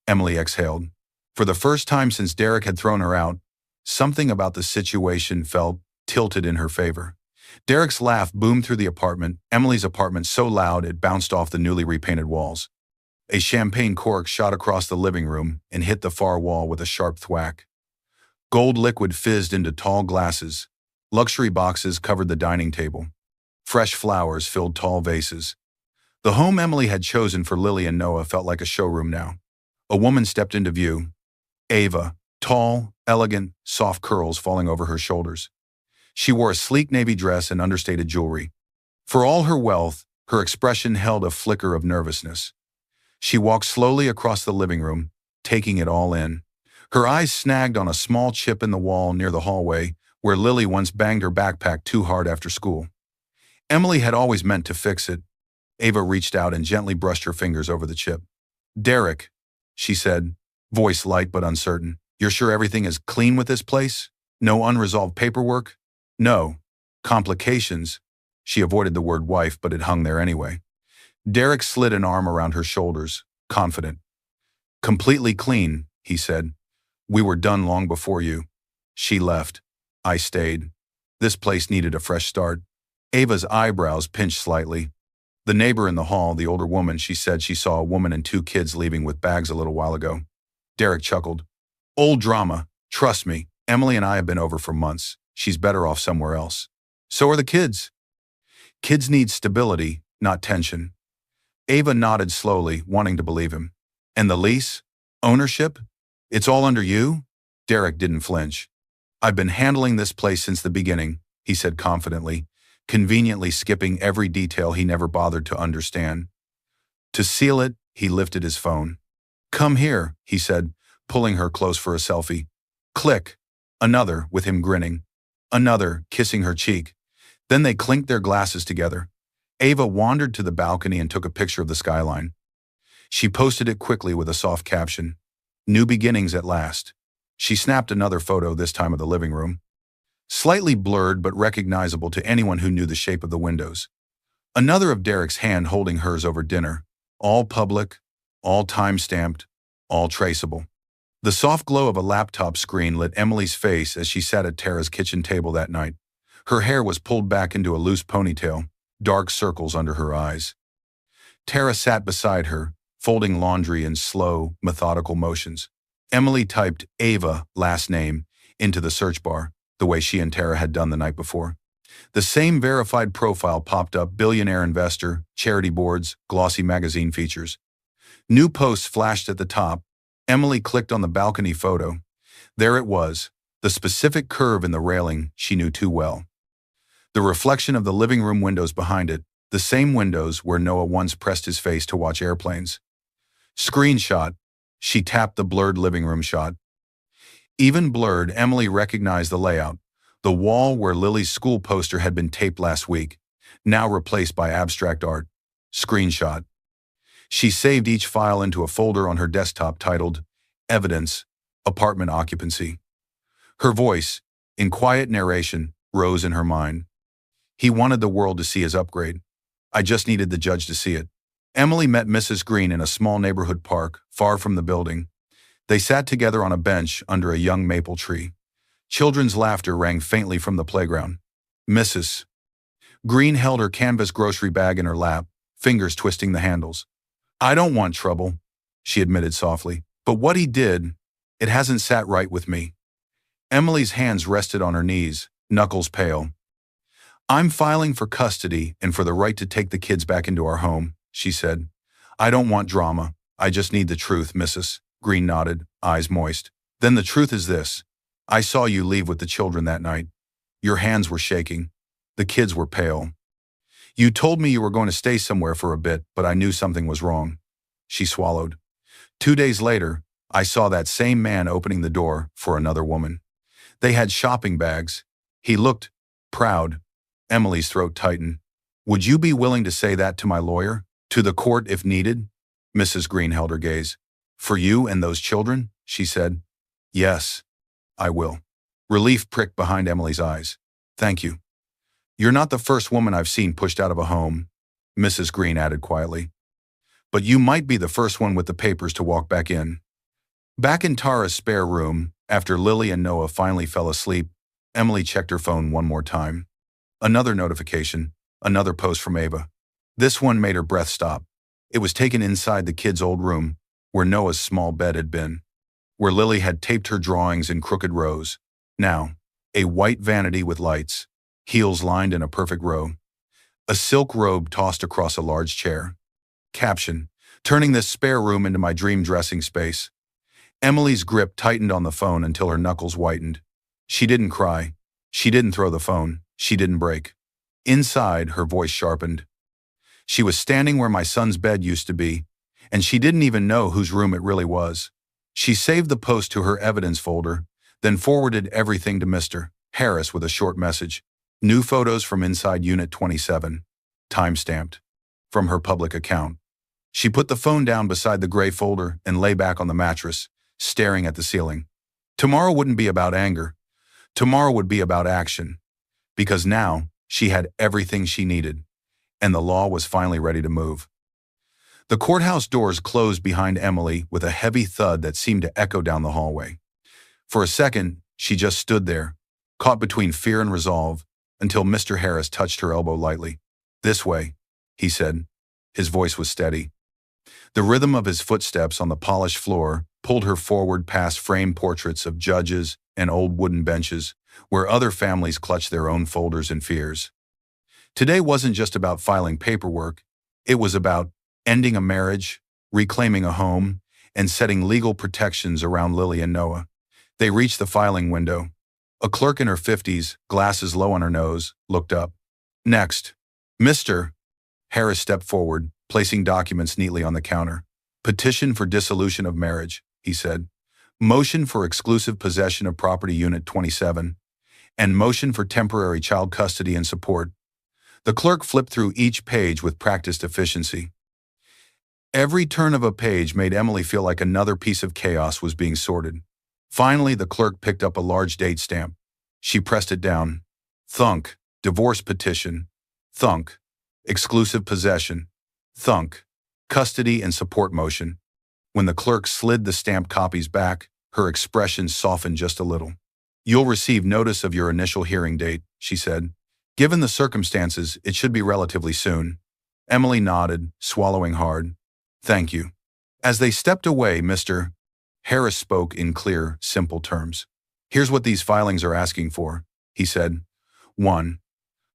Emily exhaled. For the first time since Derek had thrown her out, something about the situation felt tilted in her favor. Derek's laugh boomed through the apartment, Emily's apartment so loud it bounced off the newly repainted walls. A champagne cork shot across the living room and hit the far wall with a sharp thwack. Gold liquid fizzed into tall glasses. Luxury boxes covered the dining table. Fresh flowers filled tall vases. The home Emily had chosen for Lily and Noah felt like a showroom now. A woman stepped into view. Ava, tall, elegant, soft curls falling over her shoulders. She wore a sleek navy dress and understated jewelry. For all her wealth, her expression held a flicker of nervousness. She walked slowly across the living room, taking it all in. Her eyes snagged on a small chip in the wall near the hallway, where Lily once banged her backpack too hard after school. Emily had always meant to fix it. Ava reached out and gently brushed her fingers over the chip. "Derek," she said, voice light but uncertain. "You're sure everything is clean with this place? No unresolved paperwork? No complications?" She avoided the word wife, but it hung there anyway. Derek slid an arm around her shoulders, confident. "Completely clean," he said. "We were done long before you." She left. I stayed. This place needed a fresh start. Ava's eyebrows pinched slightly. The neighbor in the hall, the older woman, she said she saw a woman and two kids leaving with bags a little while ago. Derek chuckled. "Old drama. Trust me, Emily and I have been over for months. She's better off somewhere else. So are the kids. Kids need stability, not tension." Ava nodded slowly, wanting to believe him. "And the lease? Ownership? It's all under you?" Derek didn't flinch. "I've been handling this place since the beginning," he said confidently, conveniently skipping every detail he never bothered to understand. To seal it, he lifted his phone. "Come here," he said, pulling her close for a selfie. Click. Another, with him grinning. Another, kissing her cheek. Then they clinked their glasses together. Ava wandered to the balcony and took a picture of the skyline. She posted it quickly with a soft caption. "New beginnings at last." She snapped another photo, this time of the living room. slightly blurred but recognizable to anyone who knew the shape of the windows. Another of Derek's hand holding hers over dinner, all public, all time-stamped, all traceable. The soft glow of a laptop screen lit Emily's face as she sat at Tara's kitchen table that night. Her hair was pulled back into a loose ponytail, dark circles under her eyes. Tara sat beside her, folding laundry in slow, methodical motions. Emily typed Ava, last name, into the search bar, the way she and Tara had done the night before. The same verified profile popped up: billionaire investor, charity boards, glossy magazine features. New posts flashed at the top. Emily clicked on the balcony photo. There it was, the specific curve in the railing she knew too well. The reflection of the living room windows behind it, the same windows where Noah once pressed his face to watch airplanes. Screenshot. She tapped the blurred living room shot. Even blurred, Emily recognized the layout. The wall where Lily's school poster had been taped last week, now replaced by abstract art. Screenshot. She saved each file into a folder on her desktop titled Evidence, Apartment Occupancy. Her voice, in quiet narration, rose in her mind. He wanted the world to see his upgrade. I just needed the judge to see it. Emily met Mrs. Green in a small neighborhood park, far from the building. They sat together on a bench under a young maple tree. Children's laughter rang faintly from the playground. Mrs. Green held her canvas grocery bag in her lap, fingers twisting the handles. I don't want trouble, she admitted softly. But what he did, it hasn't sat right with me. Emily's hands rested on her knees, knuckles pale. I'm filing for custody and for the right to take the kids back into our home, she said. I don't want drama. I just need the truth, Mrs. Green nodded, eyes moist. Then the truth is this. I saw you leave with the children that night. Your hands were shaking. The kids were pale. You told me you were going to stay somewhere for a bit, but I knew something was wrong. She swallowed. 2 days later, I saw that same man opening the door for another woman. They had shopping bags. He looked proud. Emily's throat tightened. Would you be willing to say that to my lawyer? To the court if needed? Mrs. Green held her gaze. For you and those children? She said. Yes, I will. Relief pricked behind Emily's eyes. Thank you. You're not the first woman I've seen pushed out of a home, Mrs. Green added quietly. But you might be the first one with the papers to walk back in. Back in Tara's spare room, after Lily and Noah finally fell asleep, Emily checked her phone one more time. Another notification, another post from Ava. This one made her breath stop. It was taken inside the kids' old room, where Noah's small bed had been, where Lily had taped her drawings in crooked rows. Now, a white vanity with lights, heels lined in a perfect row. A silk robe tossed across a large chair. Caption, turning this spare room into my dream dressing space. Emily's grip tightened on the phone until her knuckles whitened. She didn't cry. She didn't throw the phone. She didn't break. Inside, her voice sharpened. She was standing where my son's bed used to be, and she didn't even know whose room it really was. She saved the post to her evidence folder, then forwarded everything to Mr. Harris with a short message. New photos from inside Unit 27, time-stamped, from her public account. She put the phone down beside the gray folder and lay back on the mattress, staring at the ceiling. Tomorrow wouldn't be about anger. Tomorrow would be about action. Because now, she had everything she needed, and the law was finally ready to move. The courthouse doors closed behind Emily with a heavy thud that seemed to echo down the hallway. For a second, she just stood there, caught between fear and resolve, until Mr. Harris touched her elbow lightly. This way, he said. His voice was steady. The rhythm of his footsteps on the polished floor pulled her forward past framed portraits of judges and old wooden benches, where other families clutched their own folders and fears. Today wasn't just about filing paperwork. It was about ending a marriage, reclaiming a home, and setting legal protections around Lily and Noah. They reached the filing window. A clerk in her 50s, glasses low on her nose, looked up. Next. Mr. Harris stepped forward, placing documents neatly on the counter. Petition for dissolution of marriage, he said. Motion for exclusive possession of property Unit 27. And motion for temporary child custody and support. The clerk flipped through each page with practiced efficiency. Every turn of a page made Emily feel like another piece of chaos was being sorted. Finally, the clerk picked up a large date stamp. She pressed it down. Thunk. Divorce petition. Thunk. Exclusive possession. Thunk. Custody and support motion. When the clerk slid the stamped copies back, her expression softened just a little. You'll receive notice of your initial hearing date, she said. Given the circumstances, it should be relatively soon. Emily nodded, swallowing hard. Thank you. As they stepped away, Mr. Harris spoke in clear, simple terms. Here's what these filings are asking for, he said. 1.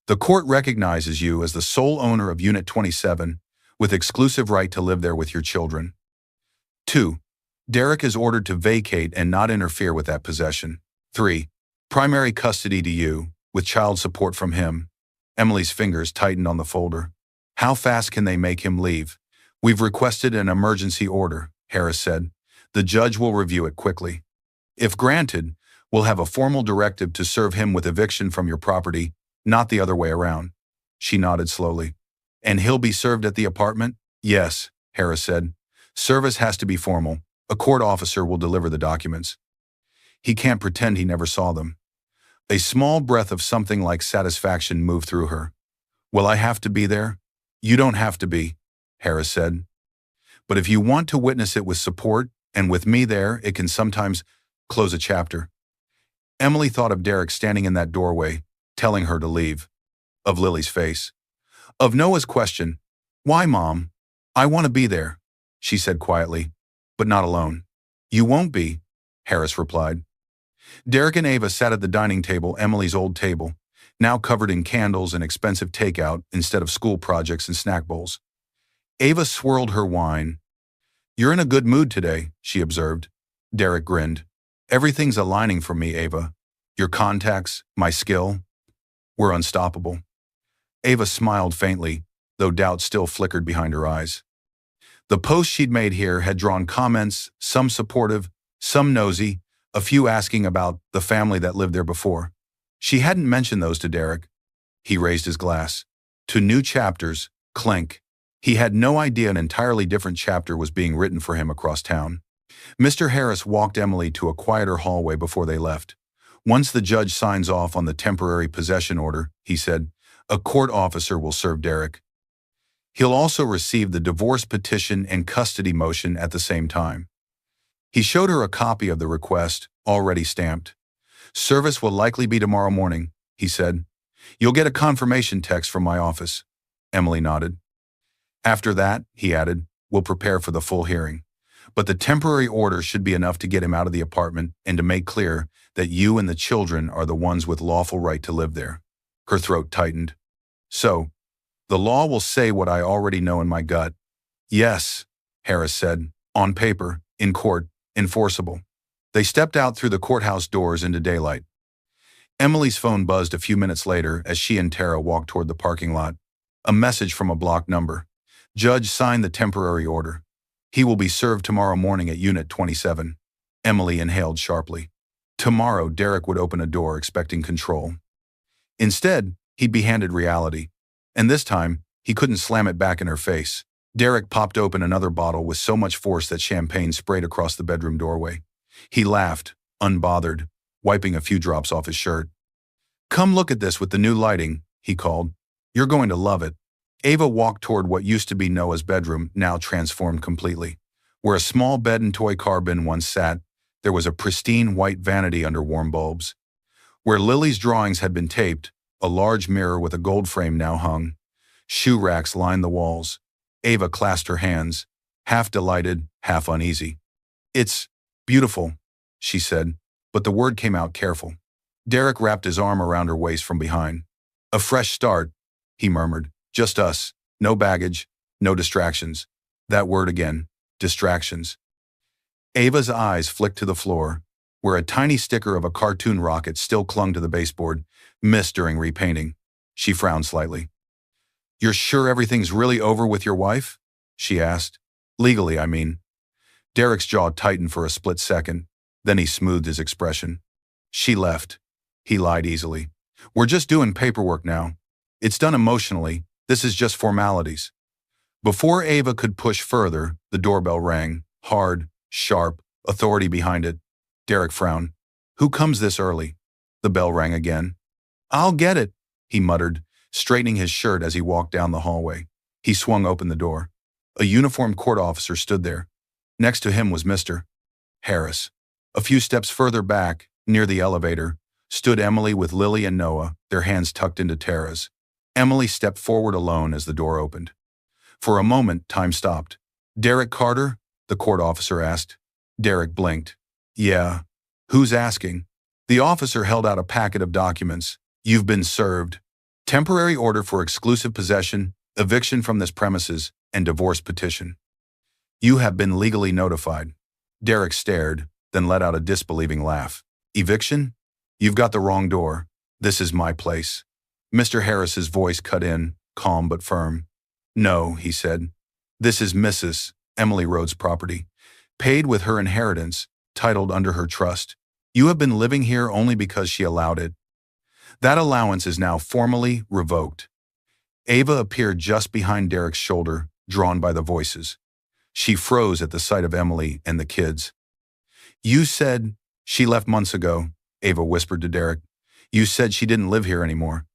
The court recognizes you as the sole owner of Unit 27, with exclusive right to live there with your children. 2. Derek is ordered to vacate and not interfere with that possession. 3. Primary custody to you, with child support from him. Emily's fingers tightened on the folder. How fast can they make him leave? We've requested an emergency order, Harris said. The judge will review it quickly. If granted, we'll have a formal directive to serve him with eviction from your property, not the other way around. She nodded slowly. And he'll be served at the apartment? Yes, Harris said. Service has to be formal. A court officer will deliver the documents. He can't pretend he never saw them. A small breath of something like satisfaction moved through her. Will I have to be there? You don't have to be, Harris said. But if you want to witness it with support, and with me there, it can sometimes close a chapter. Emily thought of Derek standing in that doorway, telling her to leave. Of Lily's face. Of Noah's question, "Why, Mom? I want to be there," she said quietly, "but not alone." You won't be, Harris replied. Derek and Ava sat at the dining table, Emily's old table, now covered in candles and expensive takeout instead of school projects and snack bowls. Ava swirled her wine. You're in a good mood today, she observed. Derek grinned. Everything's aligning for me, Ava. Your contacts, my skill. We're unstoppable. Ava smiled faintly, though doubt still flickered behind her eyes. The posts she'd made here had drawn comments, some supportive, some nosy, a few asking about the family that lived there before. She hadn't mentioned those to Derek. He raised his glass. To new chapters, clink. He had no idea an entirely different chapter was being written for him across town. Mr. Harris walked Emily to a quieter hallway before they left. Once the judge signs off on the temporary possession order, he said, a court officer will serve Derek. He'll also receive the divorce petition and custody motion at the same time. He showed her a copy of the request, already stamped. Service will likely be tomorrow morning, he said. You'll get a confirmation text from my office. Emily nodded. After that, he added, we'll prepare for the full hearing. But the temporary order should be enough to get him out of the apartment and to make clear that you and the children are the ones with lawful right to live there. Her throat tightened. So, the law will say what I already know in my gut. Yes, Harris said, on paper, in court, enforceable. They stepped out through the courthouse doors into daylight. Emily's phone buzzed a few minutes later as she and Tara walked toward the parking lot. A message from a blocked number. Judge signed the temporary order. He will be served tomorrow morning at Unit 27. Emily inhaled sharply. Tomorrow, Derek would open a door expecting control. Instead, he'd be handed reality. And this time, he couldn't slam it back in her face. Derek popped open another bottle with so much force that champagne sprayed across the bedroom doorway. He laughed, unbothered, wiping a few drops off his shirt. Come look at this with the new lighting, he called. You're going to love it. Ava walked toward what used to be Noah's bedroom, now transformed completely. Where a small bed and toy car bin once sat, there was a pristine white vanity under warm bulbs. Where Lily's drawings had been taped, a large mirror with a gold frame now hung. Shoe racks lined the walls. Ava clasped her hands, half delighted, half uneasy. It's beautiful, she said, but the word came out careful. Derek wrapped his arm around her waist from behind. A fresh start, he murmured. Just us, no baggage, no distractions. That word again, distractions. Ava's eyes flicked to the floor, where a tiny sticker of a cartoon rocket still clung to the baseboard, missed during repainting. She frowned slightly. You're sure everything's really over with your wife? She asked. Legally, I mean. Derek's jaw tightened for a split second, then he smoothed his expression. She left. He lied easily. We're just doing paperwork now. It's done emotionally. This is just formalities. Before Ava could push further, the doorbell rang, hard, sharp, authority behind it. Derek frowned. Who comes this early? The bell rang again. "I'll get it," he muttered, straightening his shirt as he walked down the hallway. He swung open the door. A uniformed court officer stood there. Next to him was Mr. Harris. A few steps further back, near the elevator, stood Emily with Lily and Noah, their hands tucked into Tara's. Emily stepped forward alone as the door opened. For a moment, time stopped. "Derek Carter?" the court officer asked. Derek blinked. "Yeah. Who's asking?" The officer held out a packet of documents. "You've been served. Temporary order for exclusive possession, eviction from this premises, and divorce petition. You have been legally notified." Derek stared, then let out a disbelieving laugh. "Eviction? You've got the wrong door. This is my place." Mr. Harris's voice cut in, calm but firm. "No," he said. "This is Mrs. Emily Rhodes' property, paid with her inheritance, titled under her trust. You have been living here only because she allowed it. That allowance is now formally revoked." Ava appeared just behind Derek's shoulder, drawn by the voices. She froze at the sight of Emily and the kids. "You said she left months ago," Ava whispered to Derek. "You said she didn't live here anymore."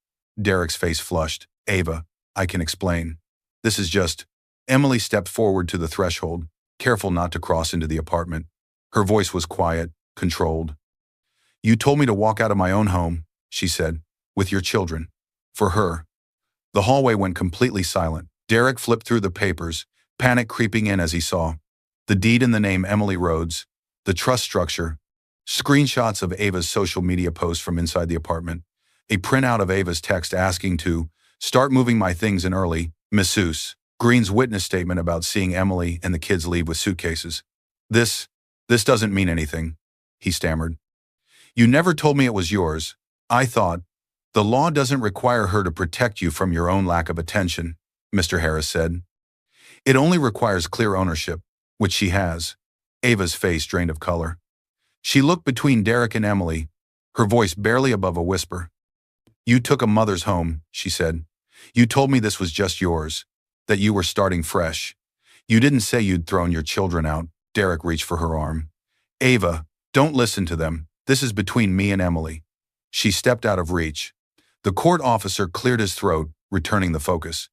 Derek's face flushed. "Ava, I can explain. This is just—" Emily stepped forward to the threshold, careful not to cross into the apartment. Her voice was quiet, controlled. "You told me to walk out of my own home," she said, "with your children. For her." The hallway went completely silent. Derek flipped through the papers, panic creeping in as he saw the deed in the name Emily Rhodes, the trust structure, screenshots of Ava's social media posts from inside the apartment, a printout of Ava's text asking to start moving my things in early, Mistress, Green's witness statement about seeing Emily and the kids leave with suitcases. This doesn't mean anything," he stammered. "You never told me it was yours. I thought—" "The law doesn't require her to protect you from your own lack of attention," Mr. Harris said. "It only requires clear ownership, which she has." Ava's face drained of color. She looked between Derek and Emily, her voice barely above a whisper. "You took a mother's home," she said. "You told me this was just yours, that you were starting fresh. You didn't say you'd thrown your children out." Derek reached for her arm. "Ava, don't listen to them. This is between me and Emily." She stepped out of reach. The court officer cleared his throat, returning the focus.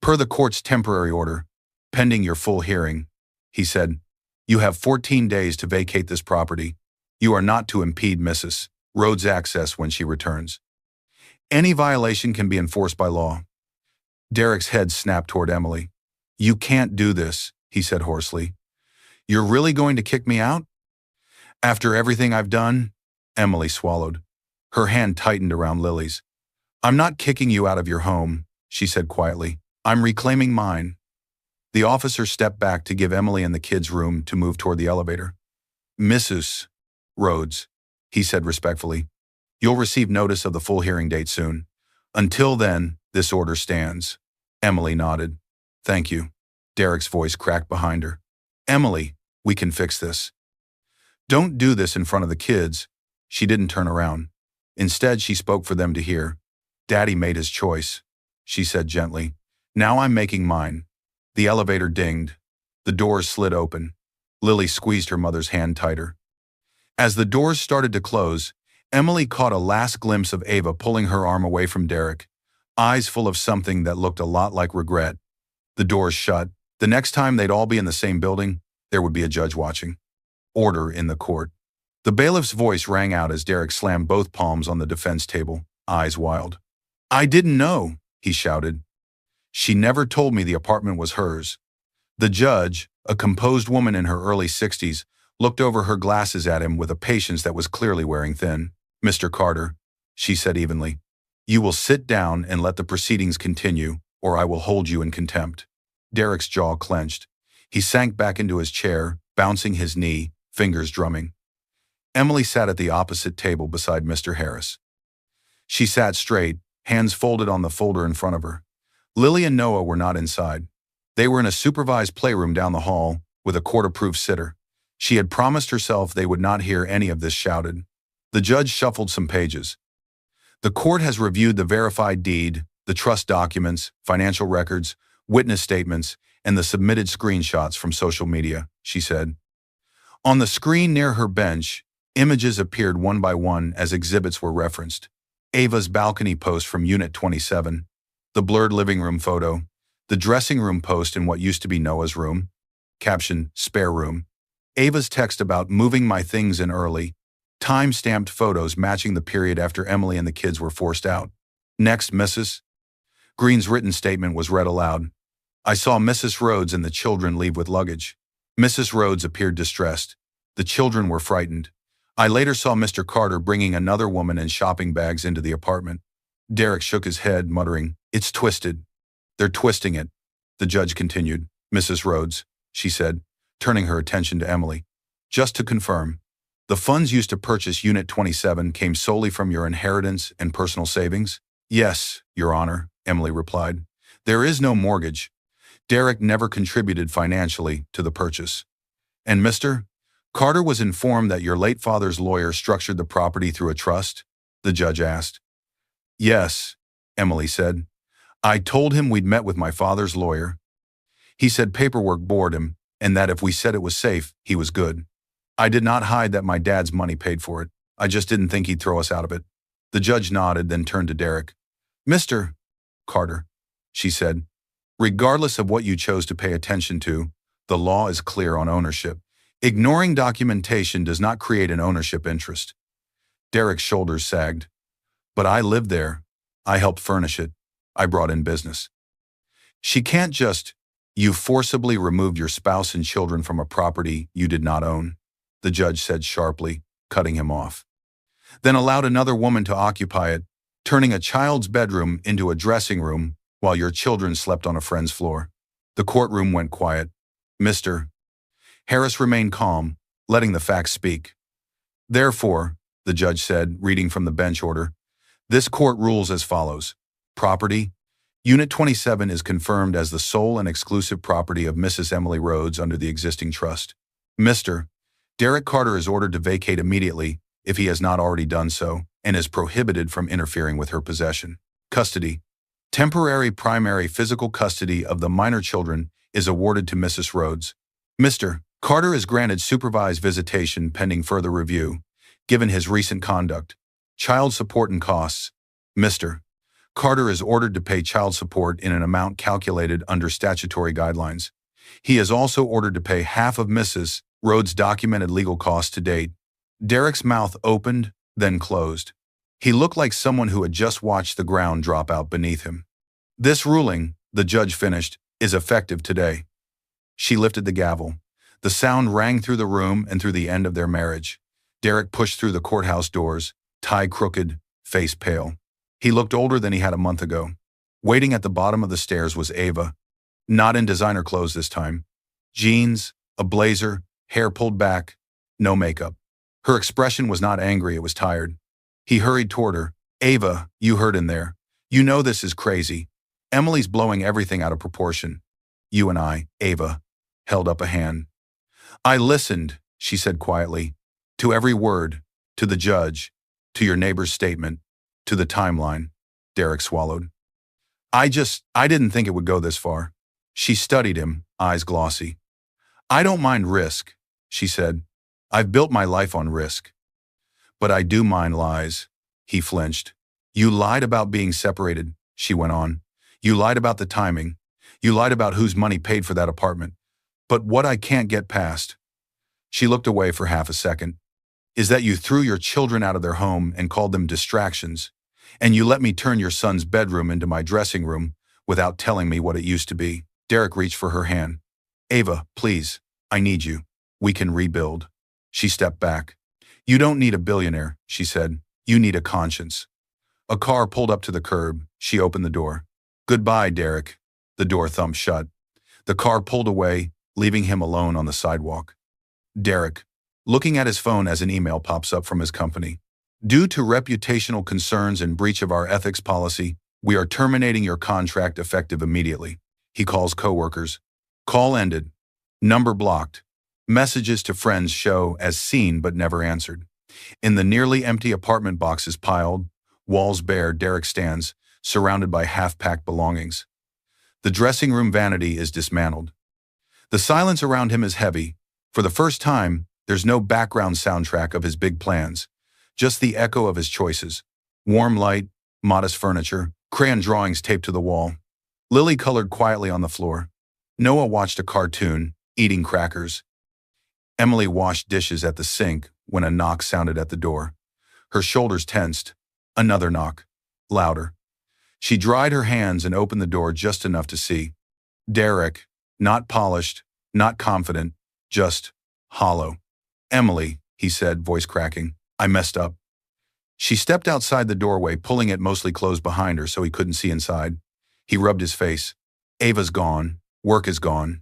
"Per the court's temporary order, pending your full hearing," he said, "you have 14 days to vacate this property. You are not to impede Mrs. Rhodes' access when she returns. Any violation can be enforced by law." Derek's head snapped toward Emily. "You can't do this," he said hoarsely. "You're really going to kick me out?" "After everything I've done?" Emily swallowed. Her hand tightened around Lily's. "I'm not kicking you out of your home," she said quietly. "I'm reclaiming mine." The officer stepped back to give Emily and the kids room to move toward the elevator. "Mrs. Rhodes," he said respectfully, "you'll receive notice of the full hearing date soon. Until then, this order stands." Emily nodded. "Thank you." Derek's voice cracked behind her. "Emily, we can fix this." "Don't do this in front of the kids." She didn't turn around. Instead, she spoke for them to hear. "Daddy made his choice," she said gently. "Now I'm making mine." The elevator dinged. The doors slid open. Lily squeezed her mother's hand tighter. As the doors started to close, Emily caught a last glimpse of Ava pulling her arm away from Derek, eyes full of something that looked a lot like regret. The doors shut. The next time they'd all be in the same building, there would be a judge watching. Order in the court. The bailiff's voice rang out as Derek slammed both palms on the defense table, eyes wild. "I didn't know," he shouted. "She never told me the apartment was hers." The judge, a composed woman in her early 60s, looked over her glasses at him with a patience that was clearly wearing thin. "Mr. Carter," she said evenly, "you will sit down and let the proceedings continue, or I will hold you in contempt." Derek's jaw clenched. He sank back into his chair, bouncing his knee, fingers drumming. Emily sat at the opposite table beside Mr. Harris. She sat straight, hands folded on the folder in front of her. Lily and Noah were not inside. They were in a supervised playroom down the hall, with a court-approved sitter. She had promised herself they would not hear any of this shouted. The judge shuffled some pages. "The court has reviewed the verified deed, the trust documents, financial records, witness statements, and the submitted screenshots from social media," she said. On the screen near her bench, Images appeared one by one as exhibits were referenced. Ava's balcony post from Unit 27, the blurred living room photo, the dressing room post in what used to be Noah's room, caption, spare room, Ava's text about moving my things in early, time-stamped photos matching the period after Emily and the kids were forced out. Next, Mrs. Green's written statement was read aloud. I saw Mrs. Rhodes and the children leave with luggage. Mrs. Rhodes appeared distressed. The children were frightened. I later saw Mr. Carter bringing another woman and shopping bags into the apartment. Derek shook his head, muttering, It's twisted. They're twisting it. The judge continued. Mrs. Rhodes, she said, turning her attention to Emily. Just to confirm, the funds used to purchase Unit 27 came solely from your inheritance and personal savings? Yes, Your Honor, Emily replied. There is no mortgage. Derek never contributed financially to the purchase. And Mr. Carter was informed that your late father's lawyer structured the property through a trust? The judge asked. Yes, Emily said. I told him we'd met with my father's lawyer. He said paperwork bored him, and that if we said it was safe, he was good. I did not hide that my dad's money paid for it. I just didn't think he'd throw us out of it. The judge nodded, then turned to Derek. Mr. Carter, she said, regardless of what you chose to pay attention to, the law is clear on ownership. Ignoring documentation does not create an ownership interest. Derek's shoulders sagged. But I lived there. I helped furnish it. I brought in business. She can't just, you forcibly removed your spouse and children from a property you did not own, the judge said sharply, cutting him off. Then allowed another woman to occupy it, turning a child's bedroom into a dressing room while your children slept on a friend's floor. The courtroom went quiet. Mr. Harris remained calm, letting the facts speak. Therefore, the judge said, reading from the bench order, this court rules as follows. Property. Unit 27 is confirmed as the sole and exclusive property of Mrs. Emily Rhodes under the existing trust. Mr. Derek Carter is ordered to vacate immediately, if he has not already done so, and is prohibited from interfering with her possession. Custody. Temporary primary physical custody of the minor children is awarded to Mrs. Rhodes. Mr. Carter is granted supervised visitation pending further review, given his recent conduct. Child support and costs. Mr. Carter is ordered to pay child support in an amount calculated under statutory guidelines. He is also ordered to pay half of Mrs. Rhodes' documented legal costs to date. Derek's mouth opened, then closed. He looked like someone who had just watched the ground drop out beneath him. This ruling, the judge finished, is effective today. She lifted the gavel. The sound rang through the room and through the end of their marriage. Derek pushed through the courthouse doors, tie crooked, face pale. He looked older than he had a month ago. Waiting at the bottom of the stairs was Ava. Not in designer clothes this time. Jeans, a blazer, hair pulled back, no makeup. Her expression was not angry, it was tired. He hurried toward her. Ava, you heard in there. You know this is crazy. Emily's blowing everything out of proportion. You and I, Ava, held up a hand. I listened, she said quietly, to every word, to the judge, to your neighbor's statement, to the timeline. Derek swallowed. I didn't think it would go this far. She studied him, eyes glossy. I don't mind risk, she said. I've built my life on risk. But I do mind lies. He flinched. You lied about being separated, she went on. You lied about the timing. You lied about whose money paid for that apartment. But what I can't get past. She looked away for half a second. Is that you threw your children out of their home and called them distractions, and you let me turn your son's bedroom into my dressing room without telling me what it used to be. Derek reached for her hand. Ava, please, I need you. We can rebuild. She stepped back. You don't need a billionaire, she said. You need a conscience. A car pulled up to the curb. She opened the door. Goodbye, Derek. The door thumped shut. The car pulled away, leaving him alone on the sidewalk. Derek, looking at his phone as an email pops up from his company. Due to reputational concerns and breach of our ethics policy, we are terminating your contract effective immediately. He calls coworkers. Call ended. Number blocked. Messages to friends show as seen but never answered. In the nearly empty apartment boxes piled, walls bare, Derek stands, surrounded by half-packed belongings. The dressing room vanity is dismantled. The silence around him is heavy. For the first time, There's no background soundtrack of his big plans, just the echo of his choices. Warm light, modest furniture, crayon drawings taped to the wall. Lily colored quietly on the floor. Noah watched a cartoon, eating crackers. Emily washed dishes at the sink when a knock sounded at the door. Her shoulders tensed. Another knock. Louder. She dried her hands and opened the door just enough to see Derek, not polished, not confident, just hollow. "Emily," he said, voice cracking, "I messed up." She stepped outside the doorway, pulling it mostly closed behind her so he couldn't see inside. He rubbed his face. "Ava's gone. Work is gone.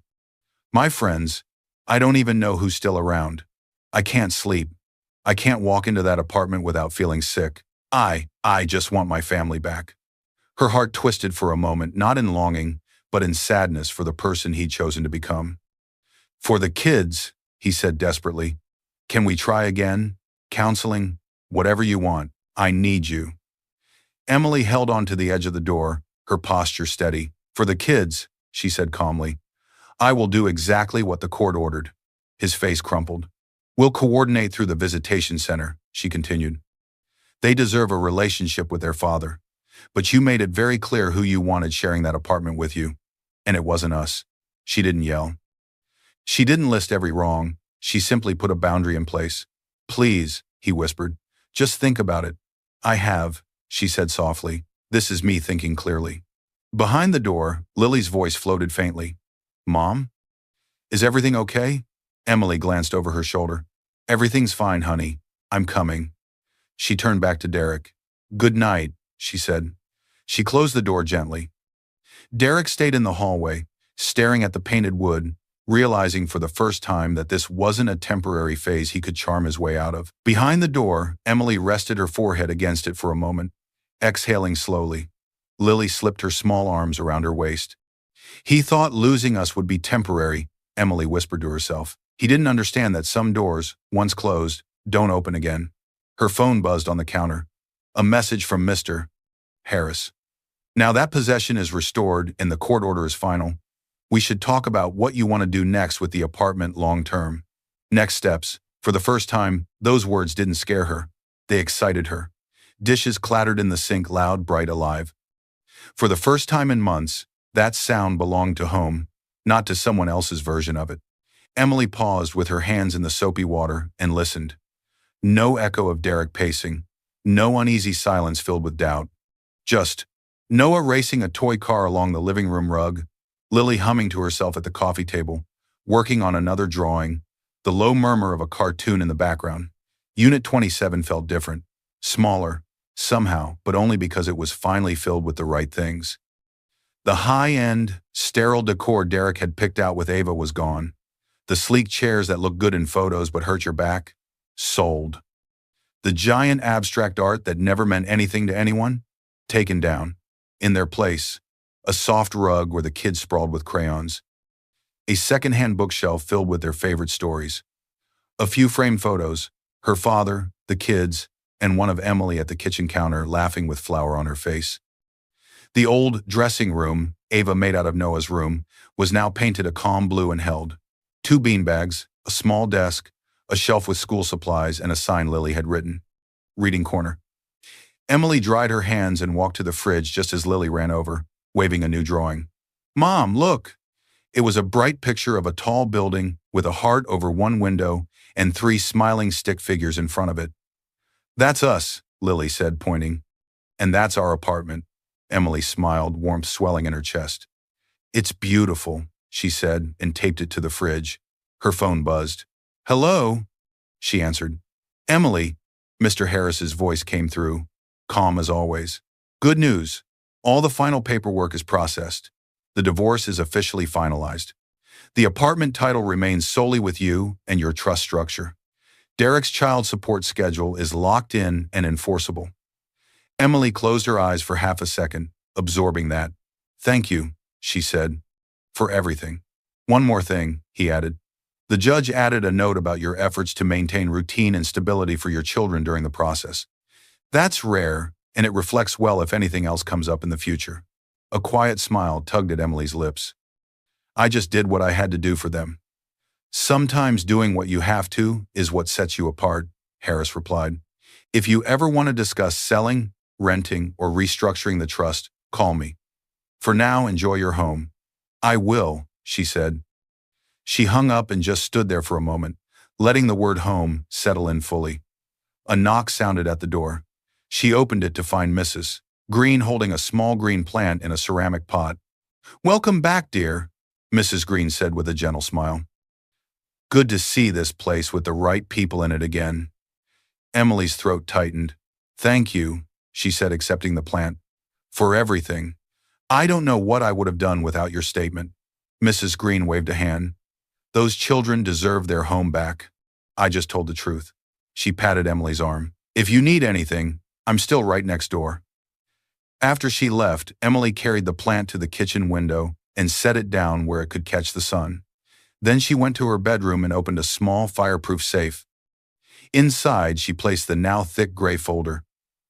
My friends, I don't even know who's still around. I can't sleep. I can't walk into that apartment without feeling sick. I just want my family back." Her heart twisted for a moment, not in longing, but in sadness for the person he'd chosen to become. "For the kids," he said desperately. "Can we try again? Counseling? Whatever you want. I need you." Emily held on to the edge of the door, her posture steady. "For the kids," she said calmly. "I will do exactly what the court ordered." His face crumpled. "We'll coordinate through the visitation center," she continued. "They deserve a relationship with their father. But you made it very clear who you wanted sharing that apartment with you. And it wasn't us." She didn't yell. She didn't list every wrong. She simply put a boundary in place. "Please," he whispered. "Just think about it." "I have," she said softly. "This is me thinking clearly." Behind the door, Lily's voice floated faintly. "Mom? Is everything okay?" Emily glanced over her shoulder. "Everything's fine, honey. I'm coming." She turned back to Derek. "Good night," she said. She closed the door gently. Derek stayed in the hallway, staring at the painted wood, realizing for the first time that this wasn't a temporary phase he could charm his way out of. Behind the door, Emily rested her forehead against it for a moment, exhaling slowly. Lily slipped her small arms around her waist. "He thought losing us would be temporary," Emily whispered to herself. He didn't understand that some doors, once closed, don't open again. Her phone buzzed on the counter. A message from Mr. Harris. "Now that possession is restored and the court order is final, we should talk about what you want to do next with the apartment long term. Next steps." For the first time, those words didn't scare her. They excited her. Dishes clattered in the sink, loud, bright, alive. For the first time in months, that sound belonged to home, not to someone else's version of it. Emily paused with her hands in the soapy water and listened. No echo of Derek pacing, no uneasy silence filled with doubt. Just Noah racing a toy car along the living room rug, Lily humming to herself at the coffee table, working on another drawing, the low murmur of a cartoon in the background. Unit 27 felt different, smaller, somehow, but only because it was finally filled with the right things. The high-end, sterile decor Derek had picked out with Ava was gone. The sleek chairs that looked good in photos but hurt your back? Sold. The giant abstract art that never meant anything to anyone? Taken down. In their place, a soft rug where the kids sprawled with crayons. A second-hand bookshelf filled with their favorite stories. A few framed photos, her father, the kids, and one of Emily at the kitchen counter laughing with flour on her face. The old dressing room, Ava made out of Noah's room, was now painted a calm blue and held 2 beanbags, a small desk, a shelf with school supplies, and a sign Lily had written. Reading corner. Emily dried her hands and walked to the fridge just as Lily ran over, waving a new drawing. "Mom, look!" It was a bright picture of a tall building with a heart over one window and 3 smiling stick figures in front of it. "That's us," Lily said, pointing. "And that's our apartment." Emily smiled, warmth swelling in her chest. "It's beautiful," she said, and taped it to the fridge. Her phone buzzed. "Hello?" she answered. "Emily," Mr. Harris's voice came through, calm as always. "Good news. All the final paperwork is processed. The divorce is officially finalized. The apartment title remains solely with you and your trust structure. Derek's child support schedule is locked in and enforceable." Emily closed her eyes for half a second, absorbing that. "Thank you," she said, "for everything." "One more thing," he added. "The judge added a note about your efforts to maintain routine and stability for your children during the process. That's rare, and it reflects well if anything else comes up in the future." A quiet smile tugged at Emily's lips. "I just did what I had to do for them." Sometimes doing what you have to is what sets you apart, Harris replied. If you ever want to discuss selling, renting, or restructuring the trust, call me. For now, enjoy your home. I will, she said. She hung up and just stood there for a moment, letting the word home settle in fully. A knock sounded at the door. She opened it to find Mrs. Green holding a small green plant in a ceramic pot. Welcome back, dear, Mrs. Green said with a gentle smile. Good to see this place with the right people in it again. Emily's throat tightened. Thank you, she said, accepting the plant. For everything. I don't know what I would have done without your statement. Mrs. Green waved a hand. Those children deserve their home back. I just told the truth. She patted Emily's arm. If you need anything, I'm still right next door. After she left, Emily carried the plant to the kitchen window and set it down where it could catch the sun. Then she went to her bedroom and opened a small fireproof safe. Inside, she placed the now thick gray folder.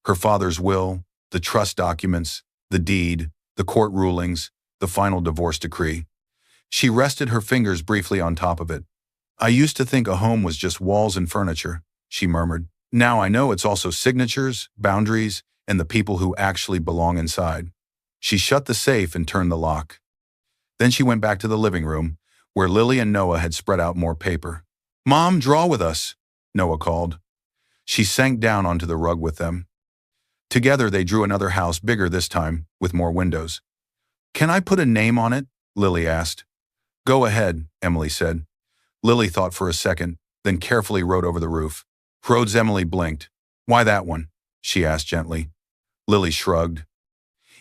Her father's will, the trust documents, the deed, the court rulings, the final divorce decree. She rested her fingers briefly on top of it. I used to think a home was just walls and furniture, she murmured. Now I know it's also signatures, boundaries, and the people who actually belong inside. She shut the safe and turned the lock. Then she went back to the living room, where Lily and Noah had spread out more paper. Mom, draw with us, Noah called. She sank down onto the rug with them. Together they drew another house, bigger this time, with more windows. Can I put a name on it? Lily asked. Go ahead, Emily said. Lily thought for a second, then carefully wrote over the roof. Rhodes. Emily blinked. Why that one? She asked gently. Lily shrugged.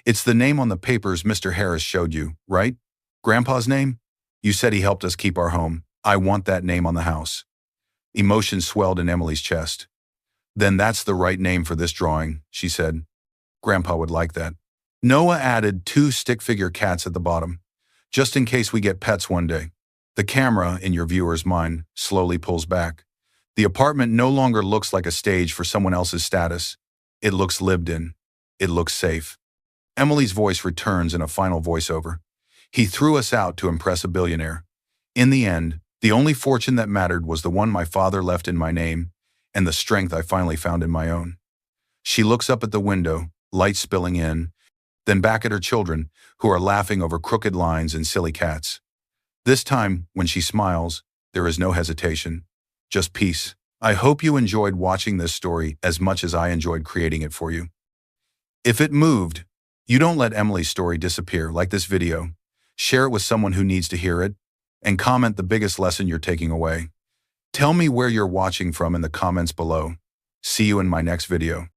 It's the name on the papers Mr. Harris showed you, right? Grandpa's name? You said he helped us keep our home. I want that name on the house. Emotion swelled in Emily's chest. Then that's the right name for this drawing, she said. Grandpa would like that. Noah added 2 stick-figure cats at the bottom, just in case we get pets one day. The camera, in your viewer's mind, slowly pulls back. The apartment no longer looks like a stage for someone else's status. It looks lived in. It looks safe. Emily's voice returns in a final voiceover. He threw us out to impress a billionaire. In the end, the only fortune that mattered was the one my father left in my name, and the strength I finally found in my own. She looks up at the window, light spilling in, then back at her children, who are laughing over crooked lines and silly cats. This time, when she smiles, there is no hesitation, just peace. I hope you enjoyed watching this story as much as I enjoyed creating it for you. If it moved, you don't let Emily's story disappear. Like this video, share it with someone who needs to hear it, and comment the biggest lesson you're taking away. Tell me where you're watching from in the comments below. See you in my next video.